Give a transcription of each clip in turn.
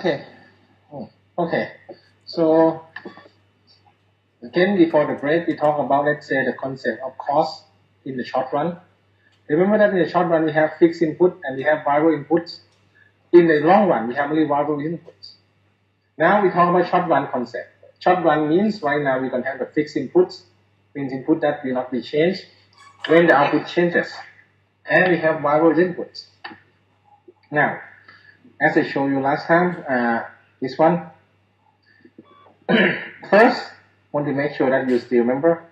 Okay. Okay. So again, before the break, we talk about, let's say, the concept of cost in the short run. Remember that in the short run, we have fixed input and we have variable inputs. In the long run, we have only variable inputs. Now we talk about short run concept. Short run means right now we don't have the fixed inputs, means input that will not be changed when the output changes. And we have variable inputs. Now, as I showed you last time, this one. First, want to make sure that you still remember.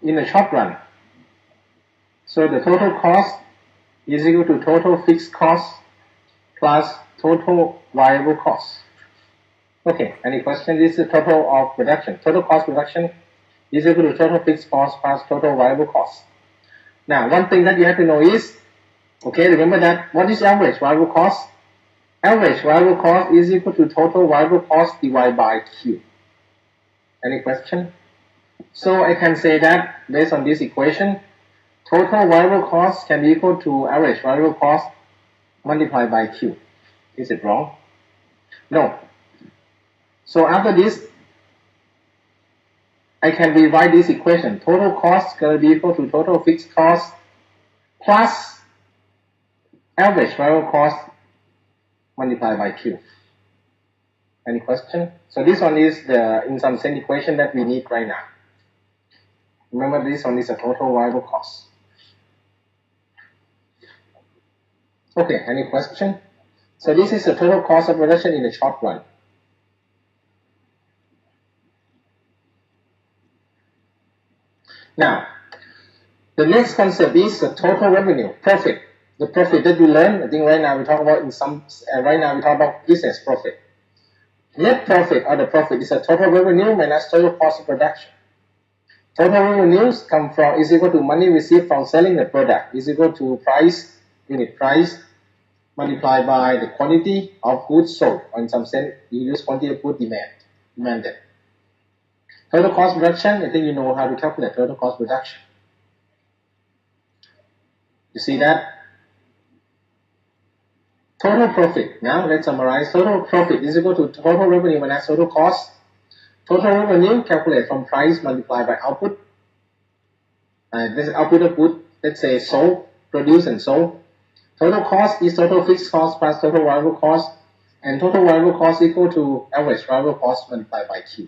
In the short run, so the total cost is equal to total fixed cost plus total variable cost. Okay, any question? This is the total of production. Total cost production is equal to total fixed cost plus total variable cost. Now, one thing that you have to know is, okay, remember that what is average variable cost? Average variable cost is equal to total variable cost divided by Q. Any question? So I can say that based on this equation, total variable cost can be equal to average variable cost multiplied by Q. Is it wrong? No. So after this, I can rewrite this equation. Total cost is going to be equal to total fixed cost plus average variable cost multiplied by Q. Any question? So this one is the, in some sense, equation that we need right now. Remember, this one is a total variable cost. Okay, any question? So this is the total cost of production in the short run. Now, the next concept is the total revenue, profit. The profit that we learn, I think right now we talk about business profit. Net profit or the profit is a total revenue minus total cost of production. Total revenues come from is equal to money received from selling the product is equal to price, unit price, multiplied by the quantity of goods sold. Or in some sense, you use quantity of goods demanded. Total cost production, I think you know how to calculate total cost production. You see that? Total profit. Now let's summarize. Total profit is equal to total revenue minus total cost. Total revenue calculate from price multiplied by output. This is output of good, let's say sold, produced and sold. Total cost is total fixed cost plus total variable cost. And total variable cost equal to average variable cost multiplied by Q.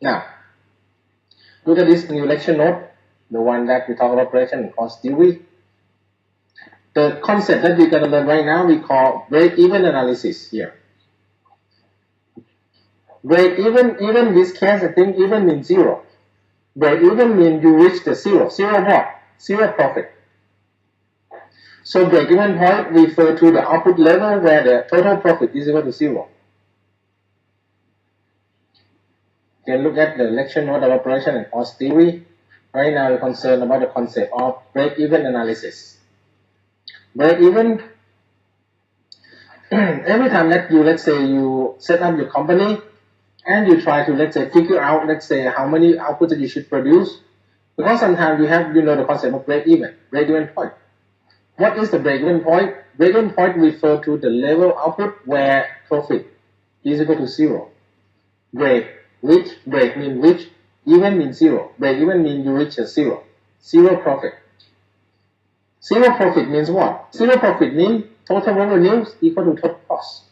Now, look at this new lecture note, the one that we talk about operation and cost theory. The concept that we're going to learn right now we call break-even analysis here. Break-even, even in this case, I think even means zero. Break-even means you reach the zero. Zero what? Zero profit. So break-even point refers to the output level where the total profit is equal to zero. You can look at the lecture note of operation and cost theory. Right now we're concerned about the concept of break-even analysis. Break-even, every time that you, let's say, you set up your company and you try to, let's say, figure out, let's say, how many outputs that you should produce, because sometimes you have, the concept of break-even point. What is the break-even point? Break-even point refers to the level output where profit is equal to zero. Break means reach, even means zero. Break-even means you reach a zero. Zero profit. Zero profit means what? Zero profit means total revenues equal to total cost.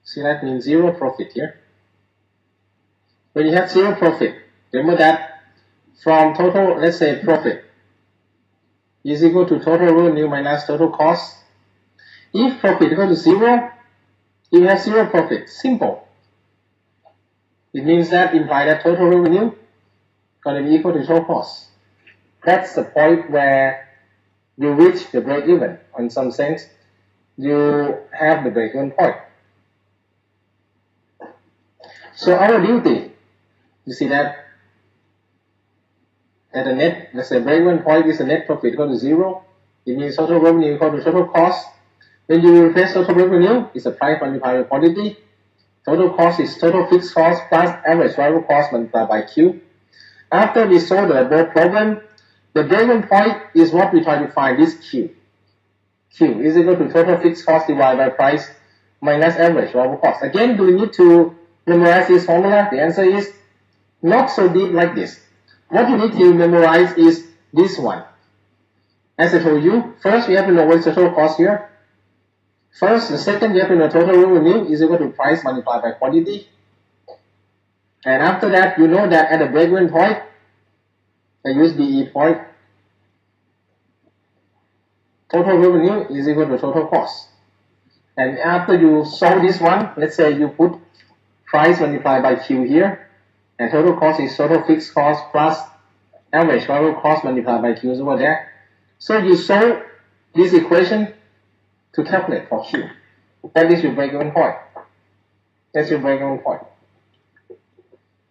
See, that means zero profit here. When you have zero profit, remember that from total, let's say, profit is equal to total revenue minus total cost. If profit equal to zero, you have zero profit. Simple. It means that imply that total revenue going to be equal to total cost. That's the point where you reach the break-even. In some sense, you have the break-even point. So our duty, you see that at the net, let's say break-even point is the net profit equal to zero. It means total revenue equal to total cost. When you replace total revenue, it's a price multiplied by quantity. Total cost is total fixed cost plus average variable cost multiplied by Q. After we solve the above problem, the break-even point is what we try to find, this Q. Q is equal to total fixed cost divided by price minus average variable cost. Again, do we need to memorize this formula? The answer is not so deep like this. What you need to memorize is this one. As I told you, first we have to know what is the total cost here. First, the second, you have to know total revenue is equal to price multiplied by quantity. And after that, you know that at the break-even point, I use BE point, total revenue is equal to total cost. And after you solve this one, let's say you put price multiplied by Q here, and total cost is total fixed cost plus average variable cost multiplied by Q is over there. So you solve this equation to calculate for Q. That is your break-even point. That's your break-even point.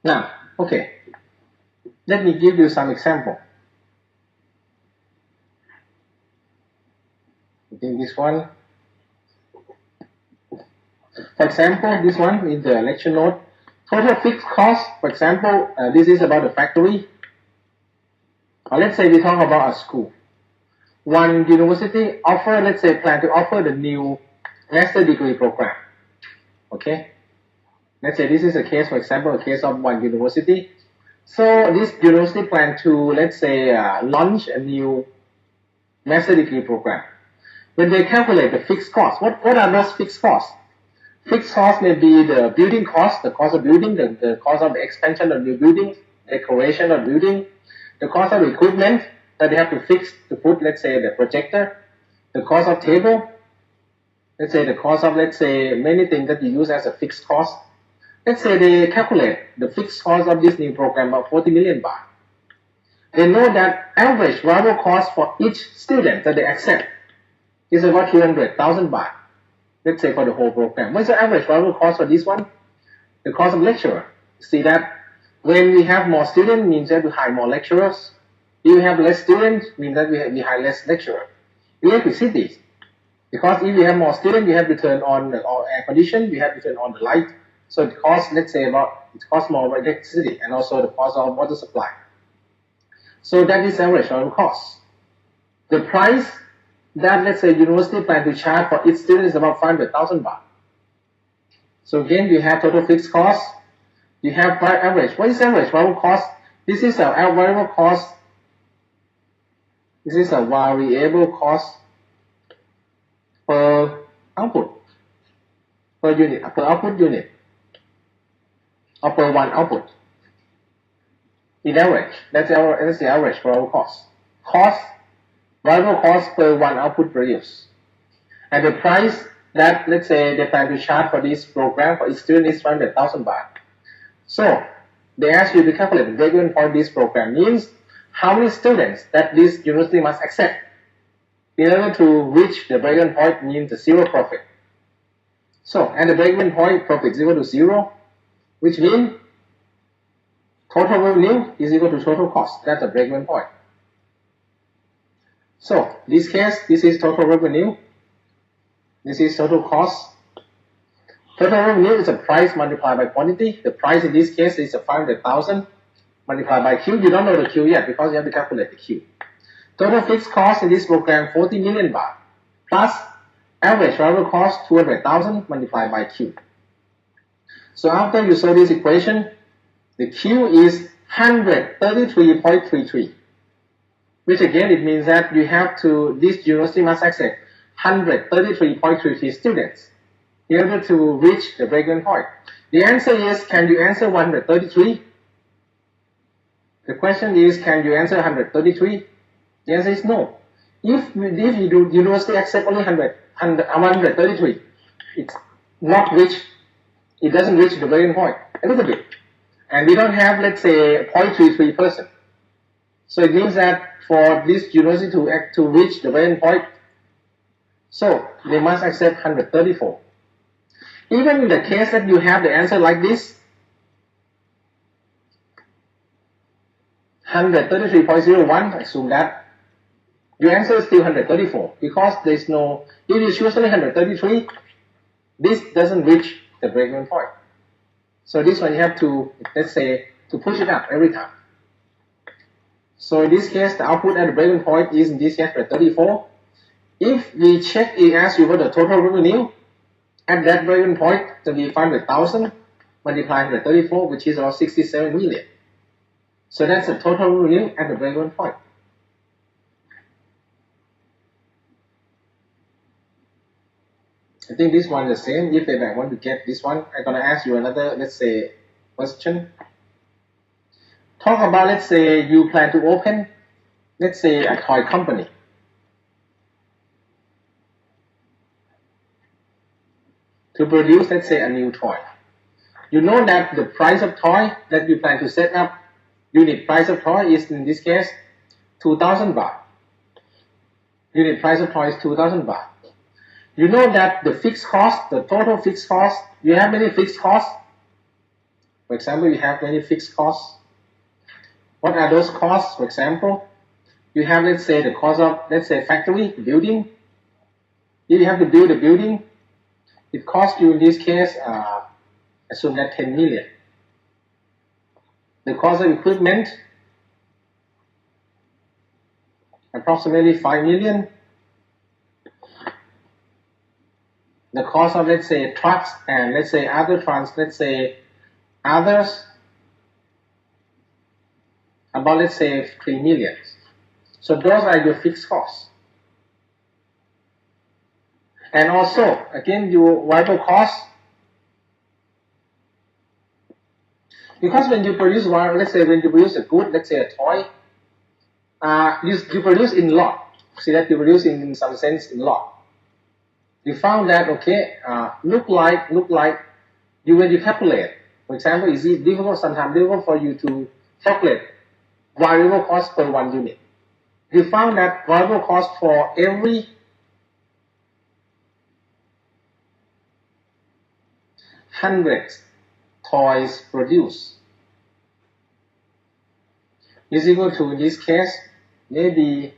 Now, okay, let me give you some example. I think this one. For example, this one is the lecture note. Total fixed cost, for example, this is about the factory. Or let's say we talk about a school. One university offer, let's say, plan to offer the new master degree program. Okay? Let's say this is a case, for example, a case of one university. So this university plan to, let's say, launch a new master degree program. When they calculate the fixed cost, what are those fixed costs? Fixed costs may be the building cost, the cost of building, the cost of the expansion of new building, decoration of building, the cost of equipment that they have to fix to put, let's say, the projector, the cost of table, let's say the cost of, let's say, many things that you use as a fixed cost. Let's say they calculate the fixed cost of this new program of 40 million baht. They know that average variable cost for each student that they accept is about 200,000 baht. Let's say for the whole program. What's the average variable cost for this one? The cost of lecturer. See that when we have more students means that we hire more lecturers. If we have less students means that we hire less lecturers. Electricity. Because if you have more students, you have to turn on the air condition, you have to turn on the light. So it costs, let's say, it costs more electricity and also the cost of water supply. So that is average variable cost. The price that, let's say, university plan to charge for each student is about 500,000 baht. So again, you have total fixed cost. You have average. What is average variable cost? This is a variable cost. This is a variable cost per output, per unit, per output unit, or per one output. In average, that's the average variable cost. Variable cost per one output produced. And the price that, let's say, they plan to charge for this program for each student is 500,000 baht. So, they ask you to calculate the break-even point of this program. Means how many students that this university must accept in order to reach the break-even point, means the zero profit. So, at the break-even point, profit is equal to zero, which means total revenue is equal to total cost. That's the break-even point. So, this case, this is total revenue. This is total cost. Total revenue is a price multiplied by quantity. The price in this case is 500,000 multiplied by Q. You don't know the Q yet because you have to calculate the Q. Total fixed cost in this program 40 million baht plus average variable cost 200,000 multiplied by Q. So after you solve this equation, the Q is 133.33. Which again, it means that you have to, this university must accept 133.33 students in order to reach the break-even point. The answer is, can you answer 133? The question is, can you answer 133? The answer is no. If you do university accept only 133, it's not reach, it doesn't reach the break-even point, a little bit. And we don't have, let's say, 0.33%. So it means that for this university to reach the break-even point, so they must accept 134. Even in the case that you have the answer like this, 133.01, assume that your answer is still 134 because there's no, if you choose only 133, this doesn't reach the break-even point. So this one you have to, let's say, to push it up every time. So in this case, the output at the break-even point is in this case 134. If we check, it asks you what the total revenue at that break-even point, to be 500,000 multiplied by 34, which is around 67 million. So that's the total revenue at the break-even point. I think this one is the same. If I want to get this one, I'm going to ask you another, let's say, question. Talk about, let's say, you plan to open, let's say, a toy company. To produce, let's say, a new toy. You know that the price of toy that you plan to set up, unit price of toy is, in this case, 2,000 baht. Unit price of toy is 2,000 baht. You know that the fixed cost, the total fixed cost, you have many fixed costs. For example, you have many fixed costs. What are those costs? For example, you have, let's say, the cost of, let's say, factory, building. If you have to build a building, it costs you, in this case, assume that 10 million. The cost of equipment, approximately 5 million. The cost of, let's say, trucks and, let's say, other others, about, let's say, 3 million. So those are your fixed costs. And also, again, your variable costs. Because when you produce one, let's say, when you produce a good, let's say, a toy, you produce in lot. See that you produce in some sense in lot. You found that, okay, look like when you calculate, for example, it's difficult, sometimes difficult for you to calculate variable cost per one unit. You found that variable cost for every 100 toys produced is equal to, in this case, maybe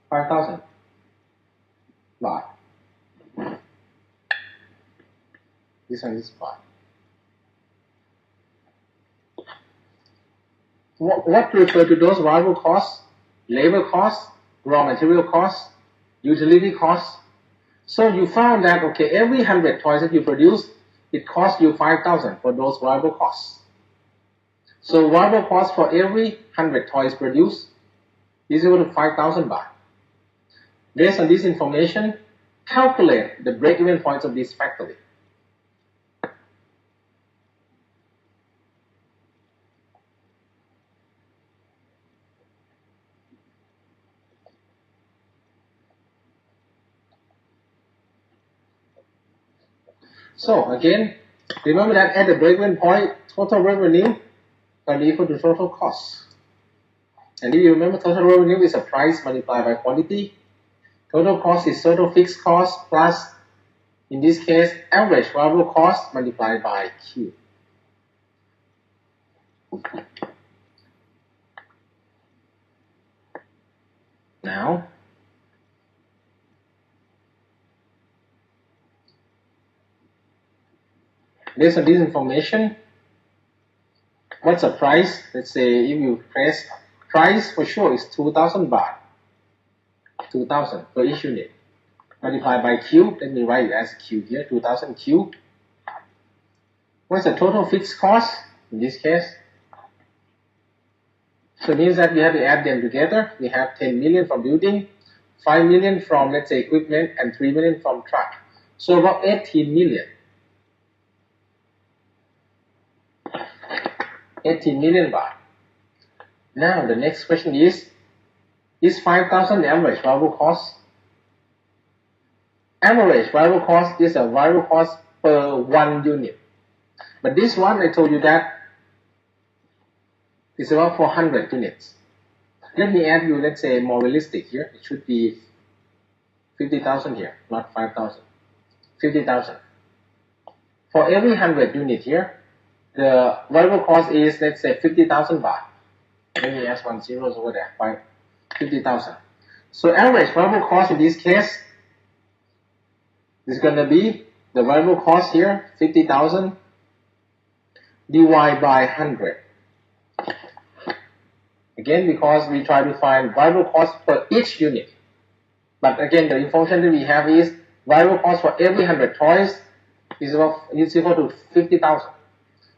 5,000 baht. This one is baht. What refer to those variable costs? Labor costs, raw material costs, utility costs. So you found that, okay, every 100 toys that you produce, it costs you 5,000 for those variable costs. So variable cost for every 100 toys produced is equal to 5,000 baht. Based on this information, calculate the break-even points of this factory. So again, remember that at the break-even point, total revenue can be equal to total cost. And if you remember, total revenue is a price multiplied by quantity. Total cost is total fixed cost plus, in this case, average variable cost multiplied by Q. Now, based on this information, what's the price? Let's say if you press price for sure is 2,000 baht. 2,000 per each unit. Multiplied by Q, let me write it as Q here, 2,000 Q. What's the total fixed cost in this case? So it means that we have to add them together. We have 10 million from building, 5 million from, let's say, equipment, and 3 million from truck. So about 18 million. 18 million baht. Now the next question is 5,000 the average variable cost? Average variable cost is a variable cost per one unit. But this one, I told you that it's about 400 units. Let me add you, let's say, more realistic here. It should be 50,000 here, not 5,000. 50,000. For every 100 unit here, the variable cost is, let's say, 50,000 baht. Let me add one zeros over there, 50,000. So average variable cost in this case is going to be the variable cost here, 50,000 divided by 100. Again, because we try to find variable cost per each unit. But again, the information that we have is variable cost for every 100 toys is equal to 50,000.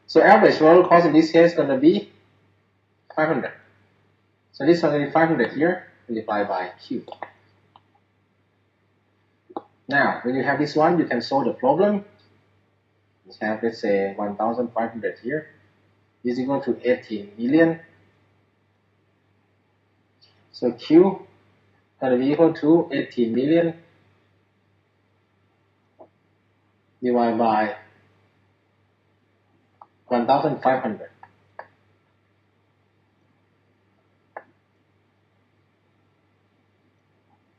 So average variable cost in this case is going to be 500. So this is going to be 500 here, multiplied by Q. Now, when you have this one, you can solve the problem. You have, let's say, 1,500 here is equal to 18 million. So Q going to be equal to 18 million divided by 1,500.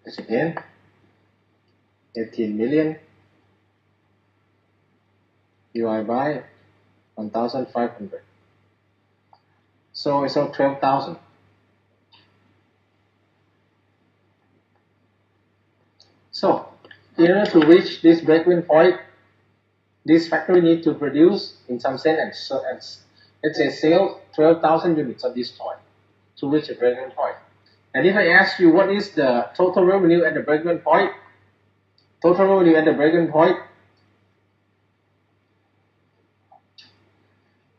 This again, 18 million divided by 1,500. So it's 12,000. So in order to reach this break-even point, this factory needs to produce, in some sense, and let's say sell 12,000 units of this toy to reach a break-even point. And if I ask you what is the total revenue at the break-even point, total revenue at the break-even point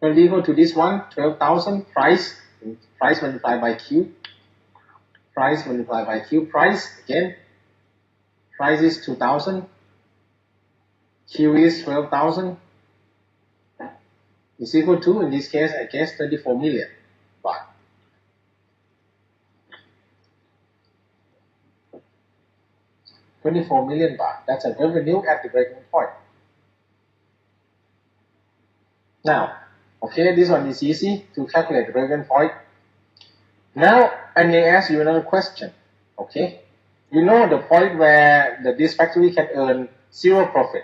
will be equal to this one, 12,000 price multiplied by Q, price multiplied by Q, price again, price is 2,000, Q is 12,000, is equal to, in this case, I guess 24 million baht. $24 million baht. That's a revenue at the break-even point. Now, okay, this one is easy to calculate the break-even point. Now, I may ask you another question. Okay, you know the point where this factory can earn zero profit.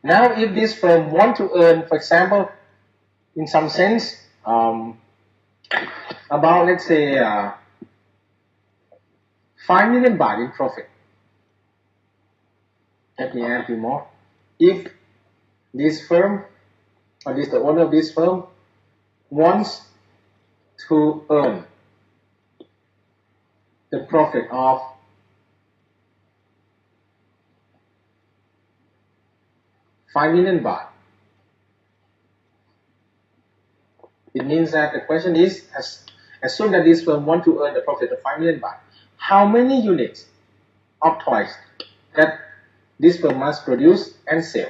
Now, if this firm want to earn, for example, in some sense, about, let's say, 5 million baht in profit. Let me add you more. If this firm, or the owner of this firm, wants to earn the profit of 5 million baht, it means that the question is, assume that this firm wants to earn the profit of 5 million baht. How many units of toys that this firm must produce and sell?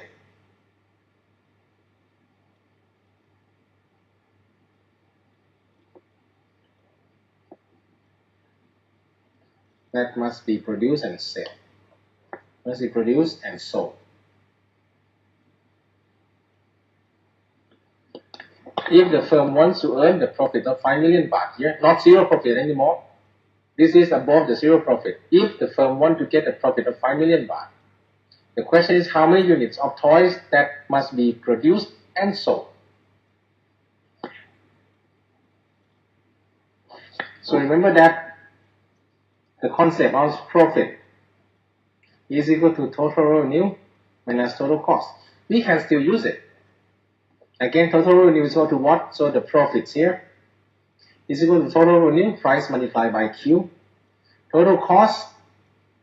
That must be produced and sold. Must be produced and sold. If the firm wants to earn the profit of 5 million baht here, not zero profit anymore, this is above the zero profit. If the firm wants to get a profit of 5 million baht, the question is how many units of toys that must be produced and sold. So remember that the concept of profit is equal to total revenue minus total cost. We can still use it. Again, total revenue is equal to what? So the profits here is equal to total revenue, price multiplied by Q. Total cost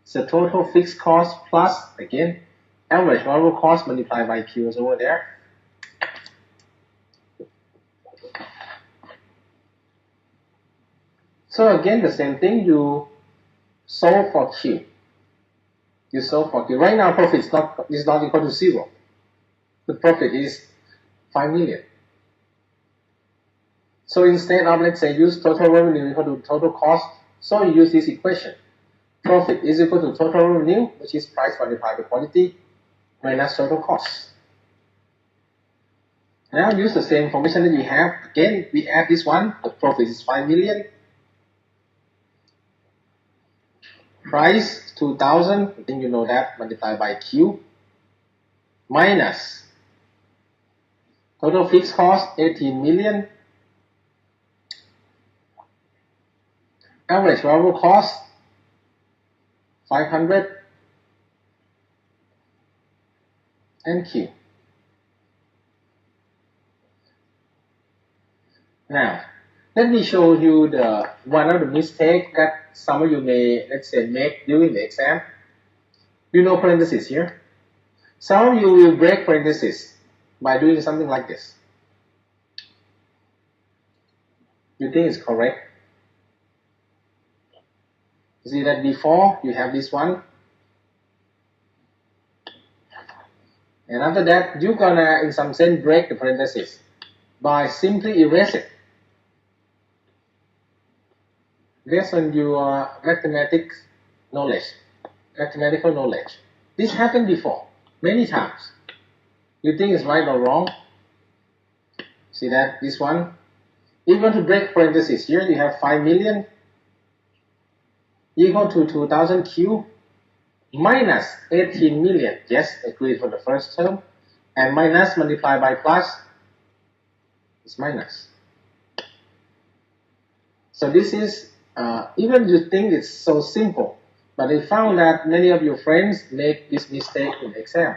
is the total fixed cost plus, again, average variable cost multiplied by Q is over there. So again, the same thing, you solve for Q. You solve for Q. Right now, profit is not equal to zero. The profit is 5 million. So instead of, let's say, use total revenue equal to total cost, so you use this equation. Profit is equal to total revenue, which is price multiplied by quantity, minus total cost. Now use the same information that we have. Again, we add this one. The profit is 5 million. Price 2,000. I think you know that. Multiplied by Q. Minus total fixed cost 18 million. Average variable cost 500 and Q. Now, Let me show you the one of the mistakes that some of you may, let's say, make during the exam. You know parentheses here. Some of you will break parentheses by doing something like this. You think it's correct? You see that before you have this one, and after that you're gonna in some sense break the parentheses by simply erase it based on your mathematical knowledge. This happened before many times. You think it's right or wrong? See that this one, if you want to break parentheses here, you have 5 million equal to 2000 Q minus 18 million. Yes, agree for the first term, and minus multiplied by plus is minus. So this is even you think it's so simple, but they found that many of your friends make this mistake in the exam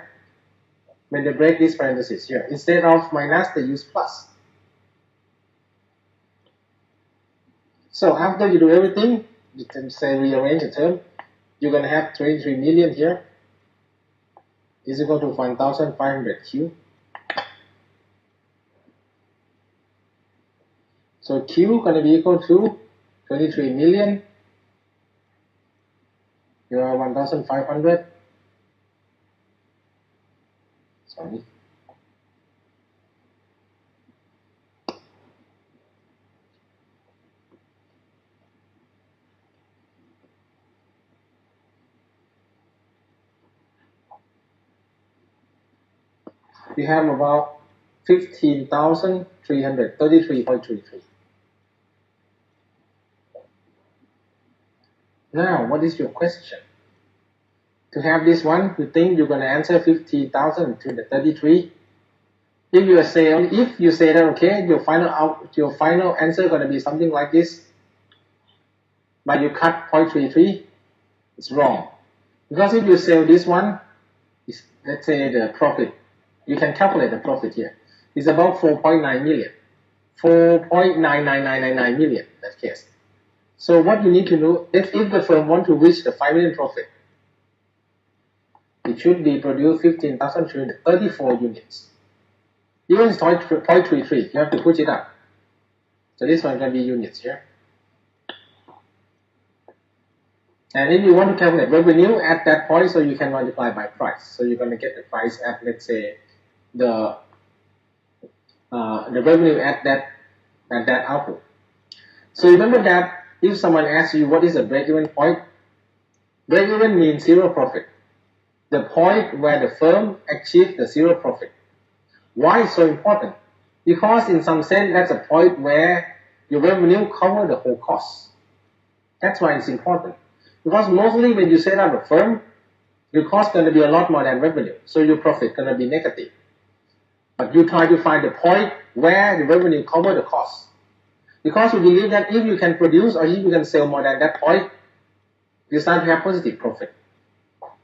when they break these parentheses here. Instead of minus, they use plus. So after you do everything, you can say rearrange the term. You're going to have 23 million here is equal to 1,500 Q. So Q going to be equal to 23 million. You are 1,500. Sorry. We have about 15,333.33. Now, what is your question? To have this one, you think you're going to answer 15,333. If you say that okay, your final answer going to be something like this, but you cut 0.33, it's wrong. Because if you sell this one, let's say the profit, you can calculate the profit here. It's about 4.9 million. 4.99999 million in that case. So what you need to know, if the firm want to reach the 5 million profit, it should be produced 15,334 units. Even it's 0.33, you have to push it up. So this one can be units here. And if you want to calculate revenue at that point, so you can multiply by price. So you're going to get the price at, let's say, the revenue at that output. So remember that if someone asks you what is the break-even point, break-even means zero profit. The point where the firm achieves the zero profit. Why is so important? Because in some sense, that's a point where your revenue covers the whole cost. That's why it's important. Because mostly when you set up a firm, your cost is going to be a lot more than revenue. So your profit is going to be negative. But you try to find the point where the revenue covers the cost. Because you believe that if you can produce or if you can sell more than that point, you start to have positive profit.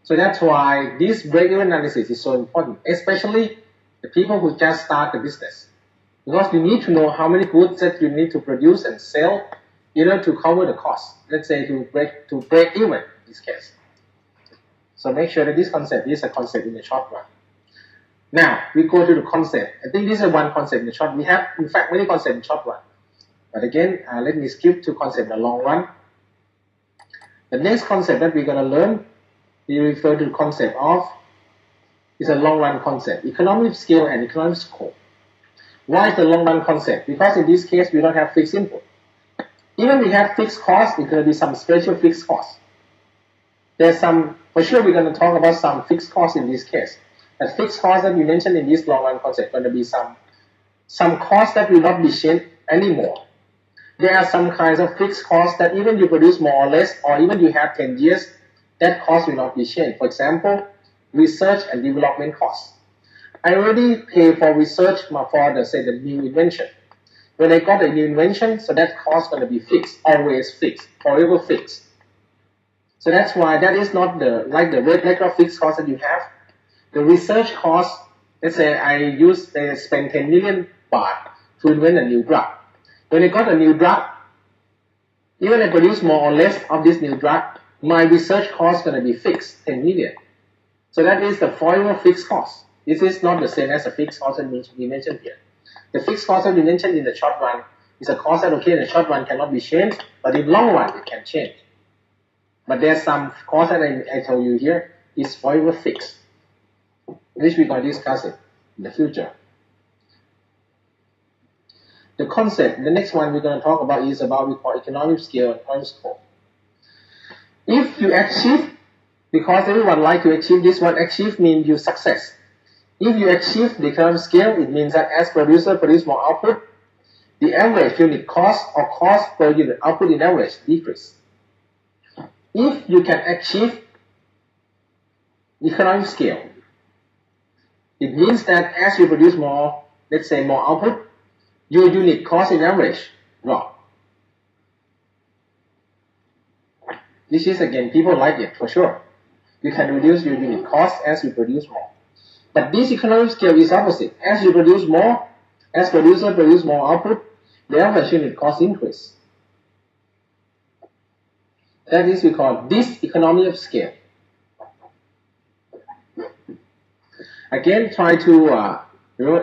So that's why this break-even analysis is so important, especially the people who just start the business. Because you need to know how many goods that you need to produce and sell in order to cover the cost. Let's say to break even in this case. So make sure that this concept is a concept in the short run. Now we go to the concept. I think this is one concept in the short. We have in fact many concepts in the short run. But again, let me skip to concept in the long run. The next concept that we're going to learn, we refer to the concept of, is a long run concept, economy of scale and economy of scope. Why is the long run concept? Because in this case, we don't have fixed input. Even we have fixed costs, it's going to be some special fixed costs. There's some, for sure we're going to talk about some fixed costs in this case. The fixed costs that we mentioned in this long run concept going to be some costs that will not be changed anymore. There are some kinds of fixed costs that even you produce more or less, or even you have 10 years, that cost will not be changed. For example, research and development costs. I already pay for research for the new invention. When I got a new invention, so that cost is going to be fixed, always fixed, forever fixed. So that's why that is not like the regular fixed cost that you have. The research cost, let's say I spend 10 million baht to invent a new drug. When I got a new drug, even I produce more or less of this new drug, my research cost is going to be fixed, 10 million. So that is the forever fixed cost. This is not the same as a fixed cost that we mentioned here. The fixed cost that we mentioned in the short run is a cost that, okay, in the short run cannot be changed, but in long run it can change. But there's some cost that I told you here is forever fixed, which we're going to discuss it in the future. The concept, the next one we're going to talk about is about we call economic scale and economic scope. If you achieve, because everyone like to achieve this one, achieve means you success. If you achieve the economic scale, it means that as producer produce more output, the average unit cost or cost per unit output in average decrease. If you can achieve economic scale, it means that as you produce more, let's say more output, your unit cost in average drop. This is again, people like it for sure. You can reduce your unit cost as you produce more. But this economic scale is opposite. As you produce more, as producer produce more output, the average unit cost increase. That is we call this economy of scale. Again, try to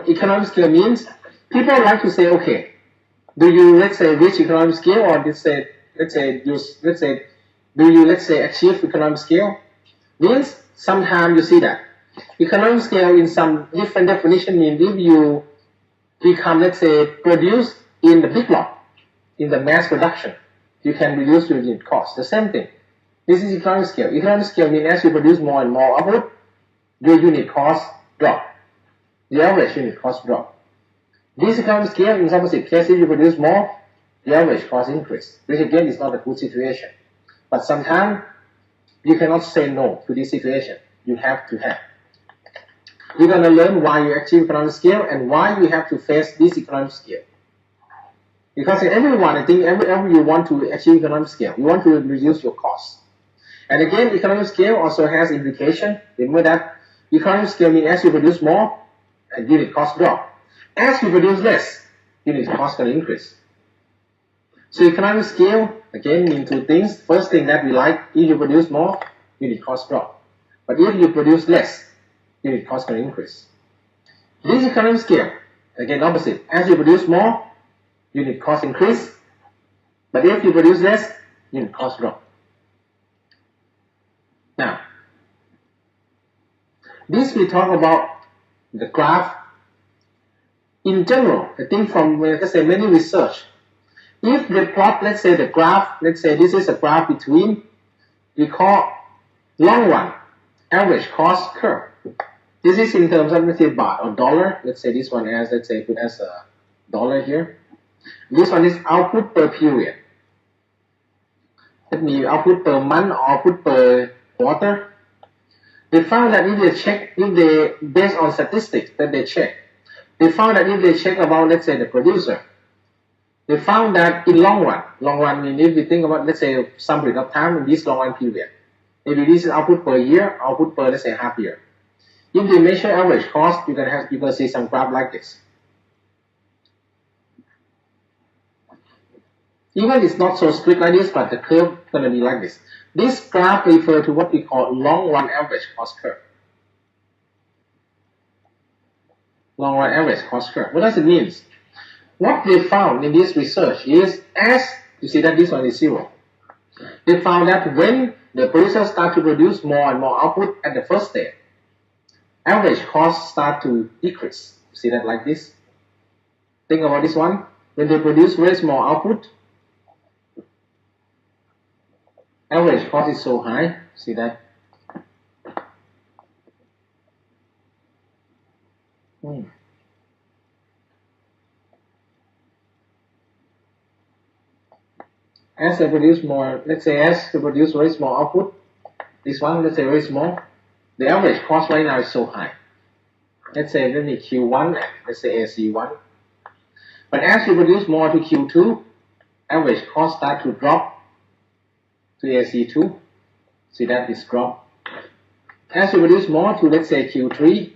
economic scale means people like to say, okay, do you let's say reach economic scale, or do you achieve economic scale? Means sometimes you see that economic scale in some different definition means if you become, let's say, produce in the big lot, in the mass production, you can reduce your unit cost. The same thing. This is economic scale. Economic scale means as you produce more and more output, your unit cost drop. The average unit cost drop. This economic scale in opposite case, if you produce more, the average cost increase, which again is not a good situation. But sometimes you cannot say no to this situation. You have to have. You're going to learn why you achieve economic scale and why you have to face this economic scale. Because everyone, I think, every you want to achieve economic scale, you want to reduce your costs. And again, economic scale also has implication. Remember that economic scale means as you produce more, unit cost drop. As you produce less, unit cost can increase. So economic scale, again, means two things. First thing that we like, if you produce more, unit cost drop. But if you produce less, unit cost can increase. This economic scale, again, opposite. As you produce more, unit cost increase. But if you produce less, unit cost drop. Now, this we talk about the graph. In general, I think from, let's say, many research, if they plot, let's say, the graph, let's say this is a graph between, we call long run, average cost curve. This is in terms of, let's say, baht or dollar. Let's say this one as, let's say, put as a dollar here. This one is output per period. That means output per month or output per quarter. They found that if they check, based on statistics that they check, they found that if they check about, let's say, the producer, they found that in long run means if you think about, let's say, some period of time in this long run period, maybe this is output per year, output per, let's say, half year. If they measure average cost, you're gonna see some graph like this. Even it's not so strict like this, but the curve is gonna be like this. This graph refers to what we call long run average cost curve. Long run average cost curve. What does it mean? What they found in this research is, as you see that this one is 0. They found that when the producers start to produce more and more output at the first step, average costs start to decrease. See that like this? Think about this one. When they produce very small output, average cost is so high. See that? As they produce more, let's say as they produce very small output, this one, let's say very small, the average cost right now is so high. Let's say let me Q1 and let's say AC1. But as you produce more to Q2, average cost start to drop to AC2. See that is drop. As you produce more to, let's say, Q3,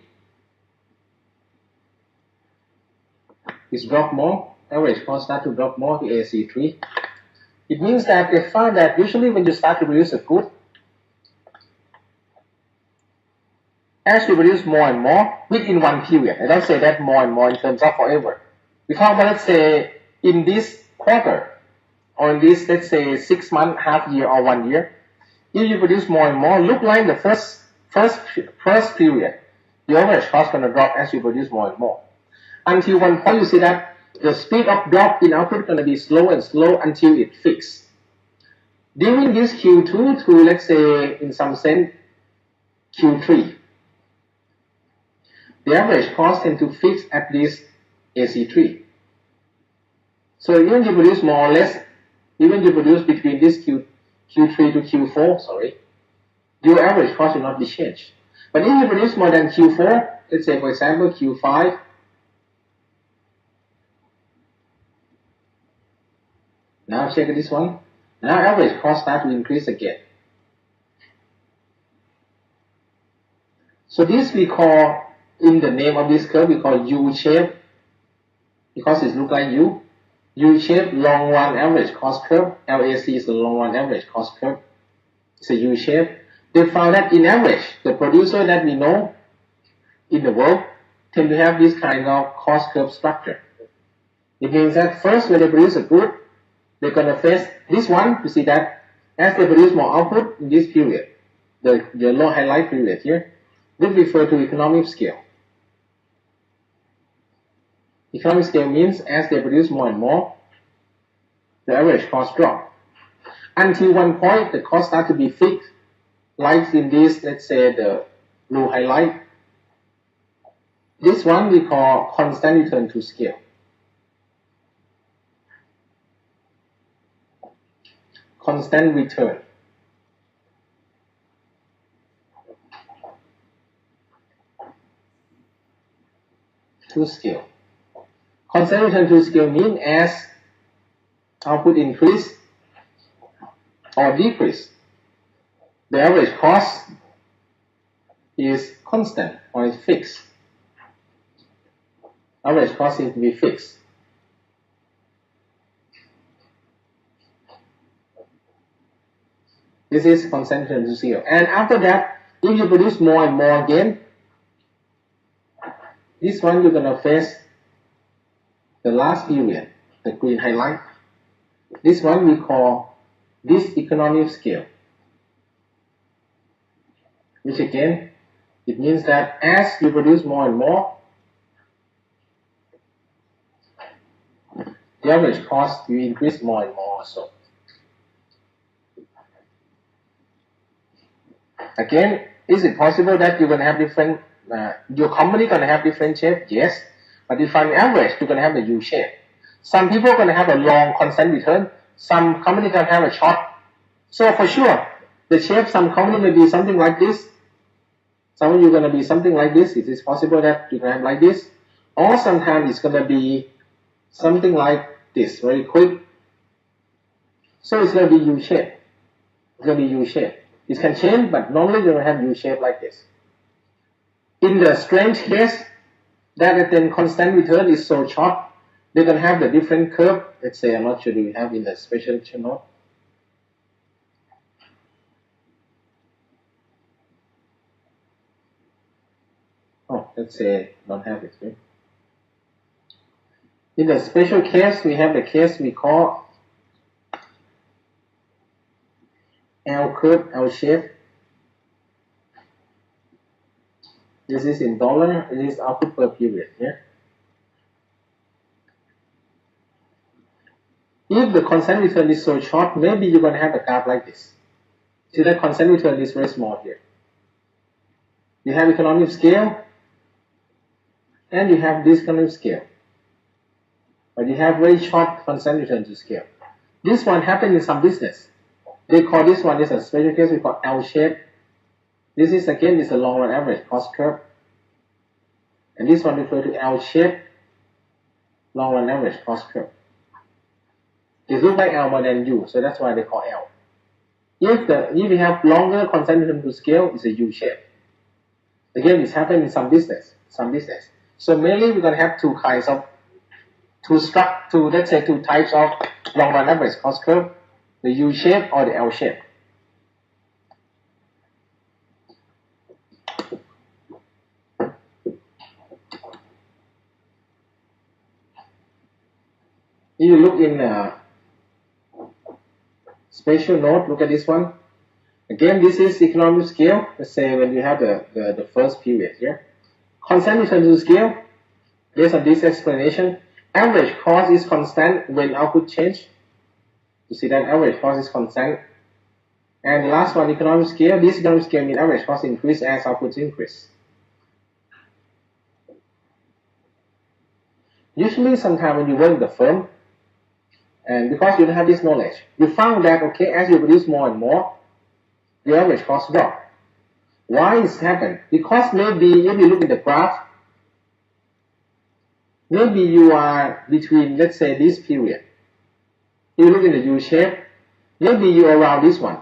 it's drop more. average cost start to drop more to AC3. It means that they found that usually when you start to produce a good, as you produce more and more within one period, I don't say that more and more in terms of forever. Because let's say in this quarter, or in this, let's say 6 months, half year, or 1 year, if you produce more and more, look like the first period, the average cost going to drop as you produce more and more. Until one point you see that the speed of drop in output is going to be slow and slow until it fixes. During this Q2 to, let's say, in some sense, Q3, the average cost tends to fix at least AC3. So even you produce more or less, even you produce between this Q3 to Q4, sorry, your average cost will not be changed. But if you produce more than Q4, let's say for example Q5, now check this one. Now average cost start to increase again. So this we call, in the name of this curve, we call U-shape, because it looks like U. U-shape long run average cost curve. LAC is the long run average cost curve. It's a U-shape. They found that in average, the producer that we know in the world tend to have this kind of cost curve structure. It means that first when they produce a good, they're going to face this one. You see that as they produce more output in this period, the yellow highlight period here, this refers to economic scale. Economic scale means as they produce more and more, the average cost drop. Until one point, the cost start to be fixed, like in this, let's say the blue highlight. This one we call constant return to scale. Constant return. To scale. Constant return to scale means as output increase or decrease, the average cost is constant or is fixed. Average cost needs to be fixed. This is constant return to scale. And after that, if you produce more and more again, this one you're going to face the last period, the green highlight. This one we call this economic scale, which again, it means that as you produce more and more, the average cost will increase more and more also. Again, is it possible that you're going to have different, your company going to have different shape? Yes. But if on average, you're going to have the U shape. Some people are going to have a long constant return. Some companies can have a short. So for sure, the shape, some company may be something like this. Some of you are going to be something like this. It is possible that you can have like this. Or sometimes it's going to be something like this, very quick. So it's going to be U shape. It's going to be U shape. It can change, but normally you're going to have U shape like this. In the strange case, that then constant return is so short, they're going to have the different curve. Let's say, I'm not sure we have in the special channel. Oh, let's say, don't have it here. In the special case, we have the case we call L curve, L shape. This is in dollar, it is output per period. Yeah? If the constant return is so short, maybe you're going to have a graph like this. See that constant return is very small here. You have economic scale, and you have this kind of scale. But you have very short constant return to scale. This one happened in some business. They call this one, this is a special case we call L shape. This is again is a long run average cost curve. And this one refers to L shape, long run average cost curve. It looks like L more than U, so that's why they call L. If you have longer constant return to scale, it's a U shape. Again, it's happened in some business. So mainly we're going to have two kinds of let's say two types of long run average cost curve, the U shape or the L shape. If you look in special note, look at this one. Again, this is economic scale. Let's say when you have the first period here. Constant return to scale. Based on this explanation, average cost is constant when output change. You see that average cost is constant. And the last one, economic scale. This economic scale means average cost increase as output increase. Usually, sometimes when you work in the firm, and because you don't have this knowledge, you found that, okay, as you produce more and more, the average cost drop. Why is happened? Because maybe if you look at the graph, maybe you are between, let's say, this period. If you look in the U shape, maybe you are around this one.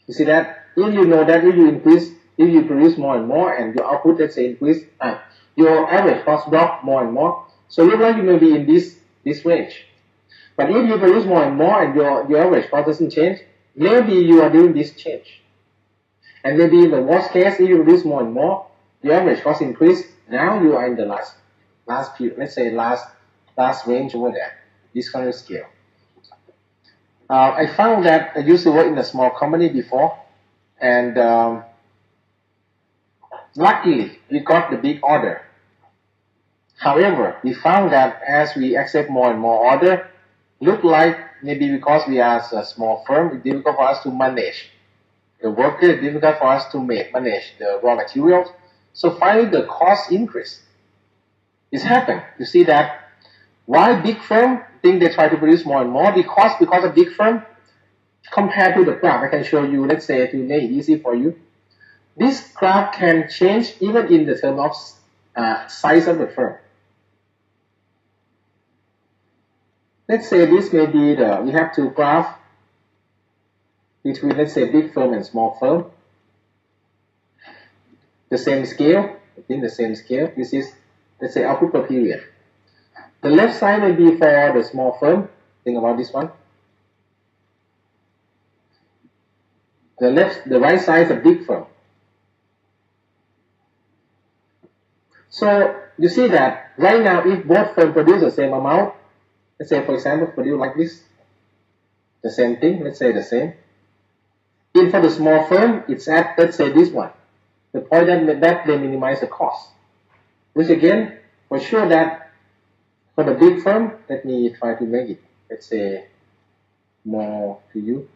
You see that? If you know that if you produce more and more, and your output, let's say, increase, your average cost drop more and more. So look like you may be in this range. But if you produce more and more and your average cost doesn't change, maybe you are doing this change. And maybe in the worst case, if you produce more and more, your average cost increase. Now you are in the last period, let's say last range over there, this kind of scale. I found that I used to work in a small company before, and luckily we got the big order. However, we found that as we accept more and more order, look like maybe because we are a small firm, it's difficult for us to manage the worker, it's difficult for us to manage the raw materials. So finally the cost increase. It's happened. You see that why big firm think they try to produce more and more? Because of big firm, compared to the graph, I can show you, let's say to make it easy for you. This graph can change even in the term of size of the firm. Let's say this may be we have two graphs between, let's say, big firm and small firm. The same scale, within the same scale. This is, let's say, output per period. The left side may be for the small firm. Think about this one. The right side is a big firm. So you see that right now, if both firms produce the same amount, let's say, for example, produce like this, the same thing, let's say the same. If for the small firm, it's at, let's say, this one. The point that they minimize the cost. Which again, for sure that for the big firm, let me try to make it, let's say, more to you.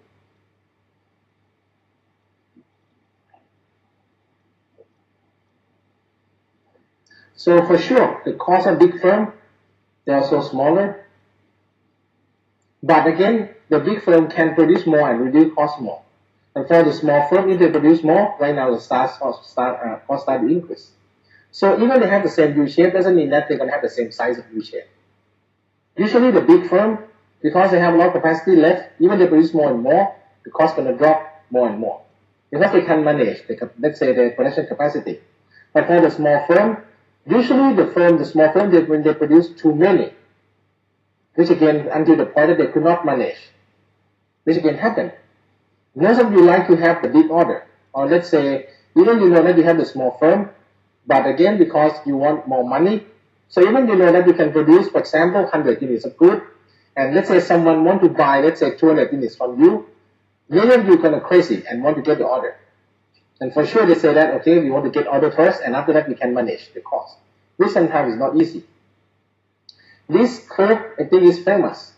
So for sure, the cost of big firm, they are so smaller. But again, the big firm can produce more and reduce cost more. And for the small firm, if they produce more, right now the cost start to increase. So even they have the same U shape, doesn't mean that they're going to have the same size of U shape. Usually the big firm, because they have a lot of capacity left, even they produce more and more, the cost is going to drop more and more. Because they can manage, let's say, the production capacity. But for the small firm, usually the small firm, when they produce too many, which again, until the point that they could not manage, which again happened. Most of you like to have the big order, or let's say, even you know that you have the small firm, but again, because you want more money, so even you know that you can produce, for example, 100 units of good, and let's say someone want to buy, let's say, 200 units from you, many of you are kind of crazy and want to get the order. And for sure, they say that, okay, we want to get order first, and after that, we can manage the cost, which sometimes is not easy. This curve, I think, is famous.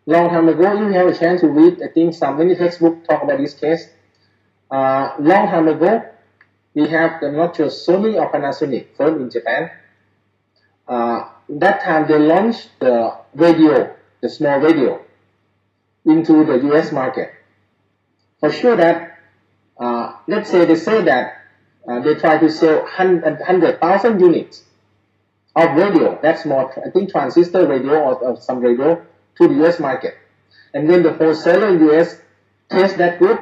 Long time ago, you have a chance to read, I think, many textbooks talk about this case. Long time ago, we have, I'm not sure, Sony or Panasonic firm in Japan. That time, they launched the radio, the small radio, into the US market. For sure that, let's say they say that they try to sell 100,000 units of radio, that's more, I think, transistor radio or some radio to the US market. And when the wholesaler in US taste that good,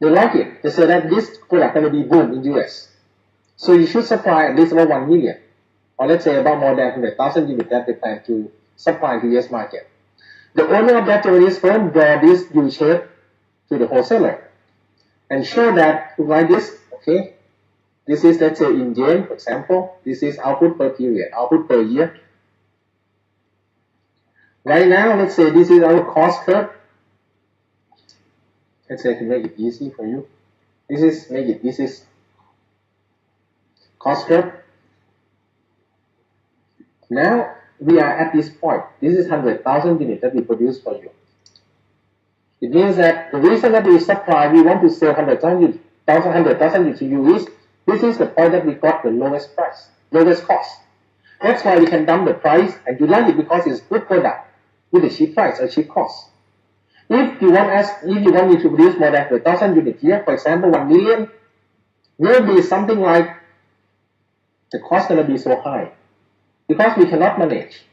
they like it. They say that this product is going to be boom in US. So you should supply at least about 1 million. or let's say about more than 100,000 units that they plan to supply to US market. The owner of that Japanese firm draw this U shape to the wholesaler and show that like this, okay, this is, let's say, in yen, for example, this is output per period, output per year. Right now, let's say this is our cost curve. Let's say to make it easy for you, this is cost curve. Now we are at this point. This is 100,000 units that we produce for you. It means that the reason that we supply, we want to sell 100,000 units to you is, this is the point that we got the lowest price, lowest cost. That's why we can dump the price, and you like it because it's good product with a cheap price or cheap cost. If you want me to produce more than 1,000 units here, for example, 1 million, will be something like the cost going to be so high because we cannot manage.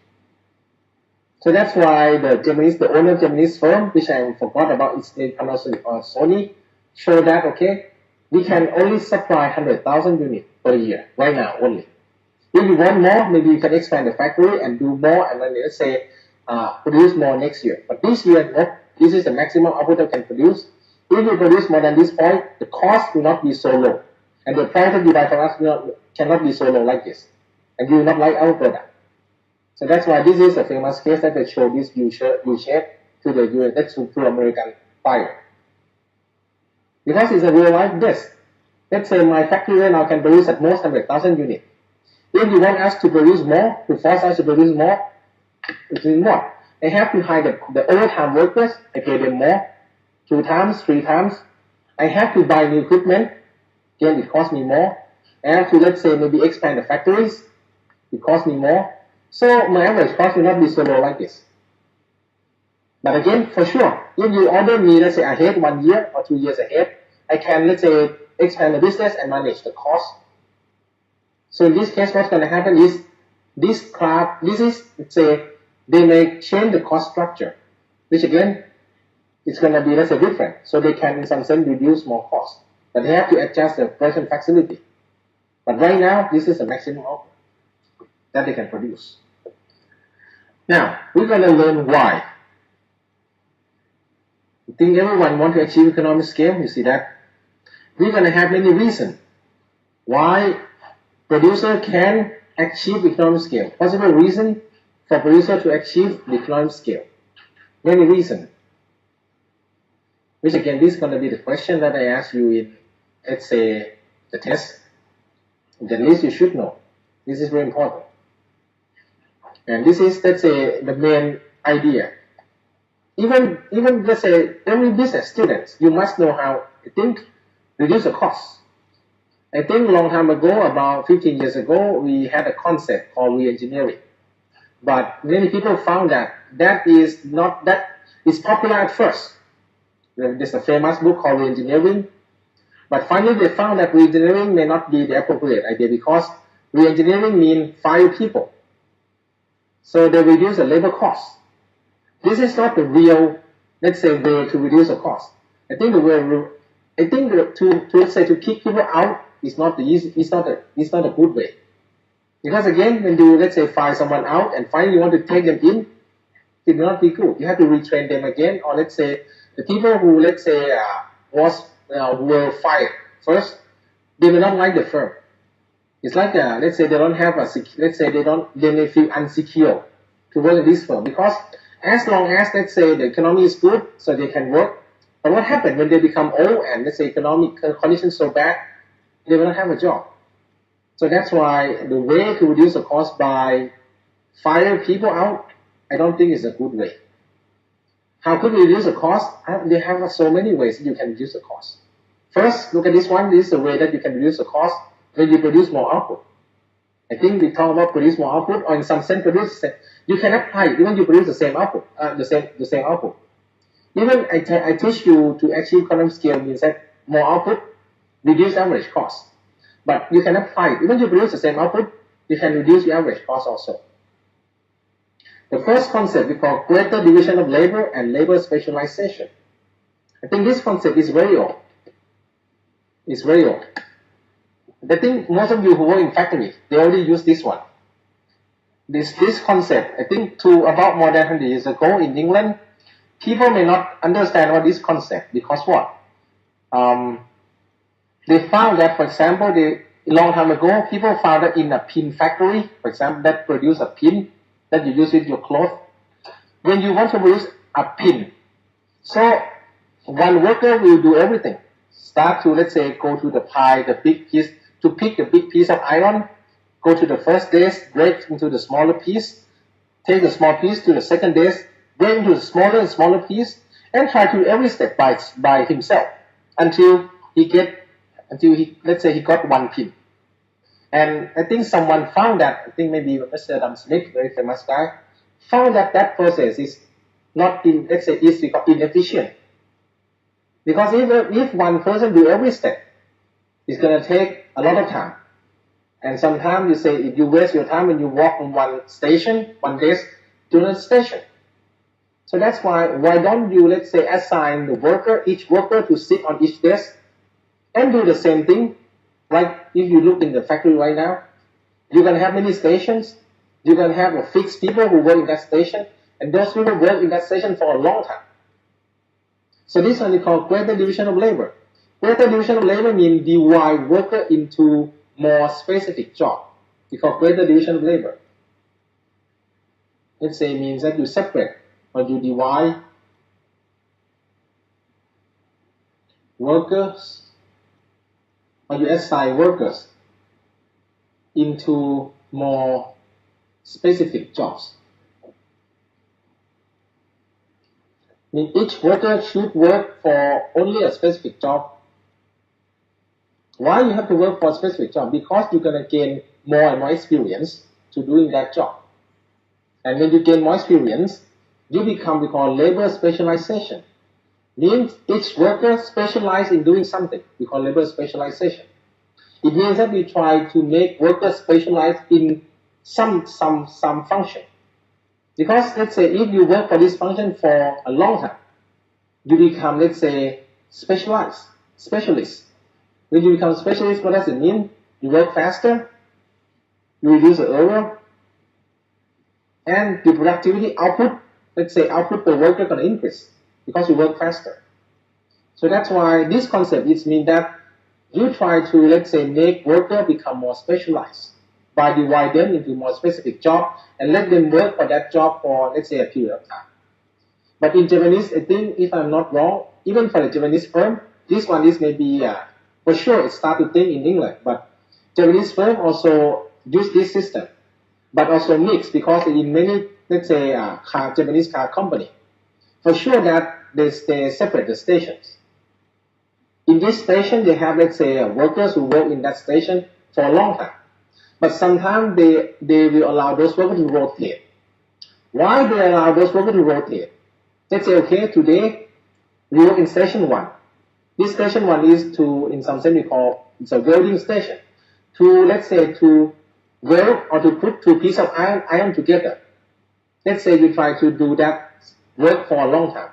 So that's why the owner of Japanese firm, which I forgot about its name, Sony, showed that, okay, we can only supply 100,000 units per year right now only. If you want more, maybe you can expand the factory and do more, and then let's say produce more next year. But this year, no, this is the maximum output I can produce. If you produce more than this point, the cost will not be so low, and the price that you buy from us cannot be so low like this, and you will not like our product. So that's why this is a famous case that they show this U-shape to the US, to American buyer. Because it's a real life this. Let's say my factory right now can produce at most 100,000 units. If you want us to produce more, to force us to produce more, it means what? I have to hire the overtime workers, I pay them more, 2 times, 3 times. I have to buy new equipment, again it costs me more. I have to, let's say, maybe expand the factories, it costs me more. So my average cost will not be so low like this. But again, for sure, if you order me, let's say ahead 1 year or 2 years ahead, I can, let's say, expand the business and manage the cost. So in this case, what's going to happen is, let's say, they may change the cost structure, which again, it's going to be, let's say, different. So they can, in some sense, reduce more cost. But they have to adjust the production facility. But right now, this is the maximum output that they can produce. Now, we're going to learn why. I think everyone wants to achieve economic scale, you see that? We're going to have many reasons why producer can achieve economic scale. Possible reason for producer to achieve the economic scale. Many reasons. Which again, this is going to be the question that I ask you in, let's say, the test. At least you should know. This is very important. And this is, let's say, the main idea. Even let's say, every business students, you must know how to think, reduce the cost. I think a long time ago, about 15 years ago, we had a concept called re-engineering. But many people found that is popular at first. There's a famous book called Re-engineering. But finally they found that re-engineering may not be the appropriate idea because re-engineering means fire people. So they reduce the labor cost. This is not the real, let's say, way to reduce the cost. I think to kick people out is not a good way. Because again, when you, let's say, fire someone out and finally you want to take them in, it will not be good. You have to retrain them again, or let's say the people who, let's say, were fired first, they will not like the firm. It's like, let's say they don't have they may feel insecure to work in this firm because as long as, let's say, the economy is good, so they can work. But what happens when they become old and, let's say, economic conditions so bad, they will not have a job. So that's why the way to reduce the cost by fire people out, I don't think is a good way. How could we reduce the cost? They have so many ways you can reduce the cost. First, look at this one. This is the way that you can reduce the cost when you produce more output. I think we talk about produce more output, or in some sense produce. You can apply it even you produce the same output, the same output. Even I teach you to achieve economic scale means that more output, reduce average cost. But you can apply it. Even you produce the same output, you can reduce the average cost also. The first concept we call greater division of labor and labor specialization. I think this concept is very old. It's very old. I think most of you who work in factory, they already use this one. this concept, I think about more than 100 years ago in England, people may not understand what this concept, because what? They found that, for example, a long time ago, people found that in a pin factory, for example, that produce a pin that you use with your clothes. When you want to produce a pin, so one worker will do everything. Start to, let's say, go to the big piece, to pick the big piece of iron, go to the first desk, break into the smaller piece, take the small piece to the second desk, break into the smaller and smaller piece, and try to do every step by himself until let's say he got one pin. And I think someone found that, I think maybe Mr. Adam Smith, very famous guy, found that that process is not let's say is inefficient. Because if one person do every step, it's going to take a lot of time. And sometimes you say if you waste your time when you walk from one desk to another station. So that's why don't you, let's say, assign each worker to sit on each desk and do the same thing. Like if you look in the factory right now, you're going to have many stations. You're going to have a fixed people who work in that station, and those people work in that station for a long time. So this one is called greater division of labor. Greater division of labor means divide worker into more specific job. It's called greater division of labor. Let's say it means that you separate or you divide workers, or you assign workers into more specific jobs. I mean, each worker should work for only a specific job. Why you have to work for a specific job? Because you're going to gain more and more experience to doing that job. And when you gain more experience, you become we call labor specialization. Means each worker specializes in doing something. We call labor specialization. It means that we try to make workers specialize in some function. Because let's say if you work for this function for a long time, you become, let's say, specialist. When you become specialist, what does it mean? You work faster, you reduce the error, and the productivity output, let's say output per worker going to increase because you work faster. So that's why this concept means that you try to, let's say, make worker become more specialized by divide them into more specific job and let them work for that job for, let's say, a period of time. But in Japanese, I think, if I'm not wrong, even for the Japanese firm, this one is maybe, for sure, it started thing in England, but Japanese firm also use this system, but also mix, because in many, let's say, Japanese car company, for sure that they separate the stations. In this station, they have, let's say, workers who work in that station for a long time. But sometimes they will allow those workers to rotate. Why they allow those workers to rotate? Let's say, okay, today we work in station 1. This station 1 is in some sense we call, it's a welding station. Let's say, to weld or to put two pieces of iron together. Let's say you try to do that work for a long time.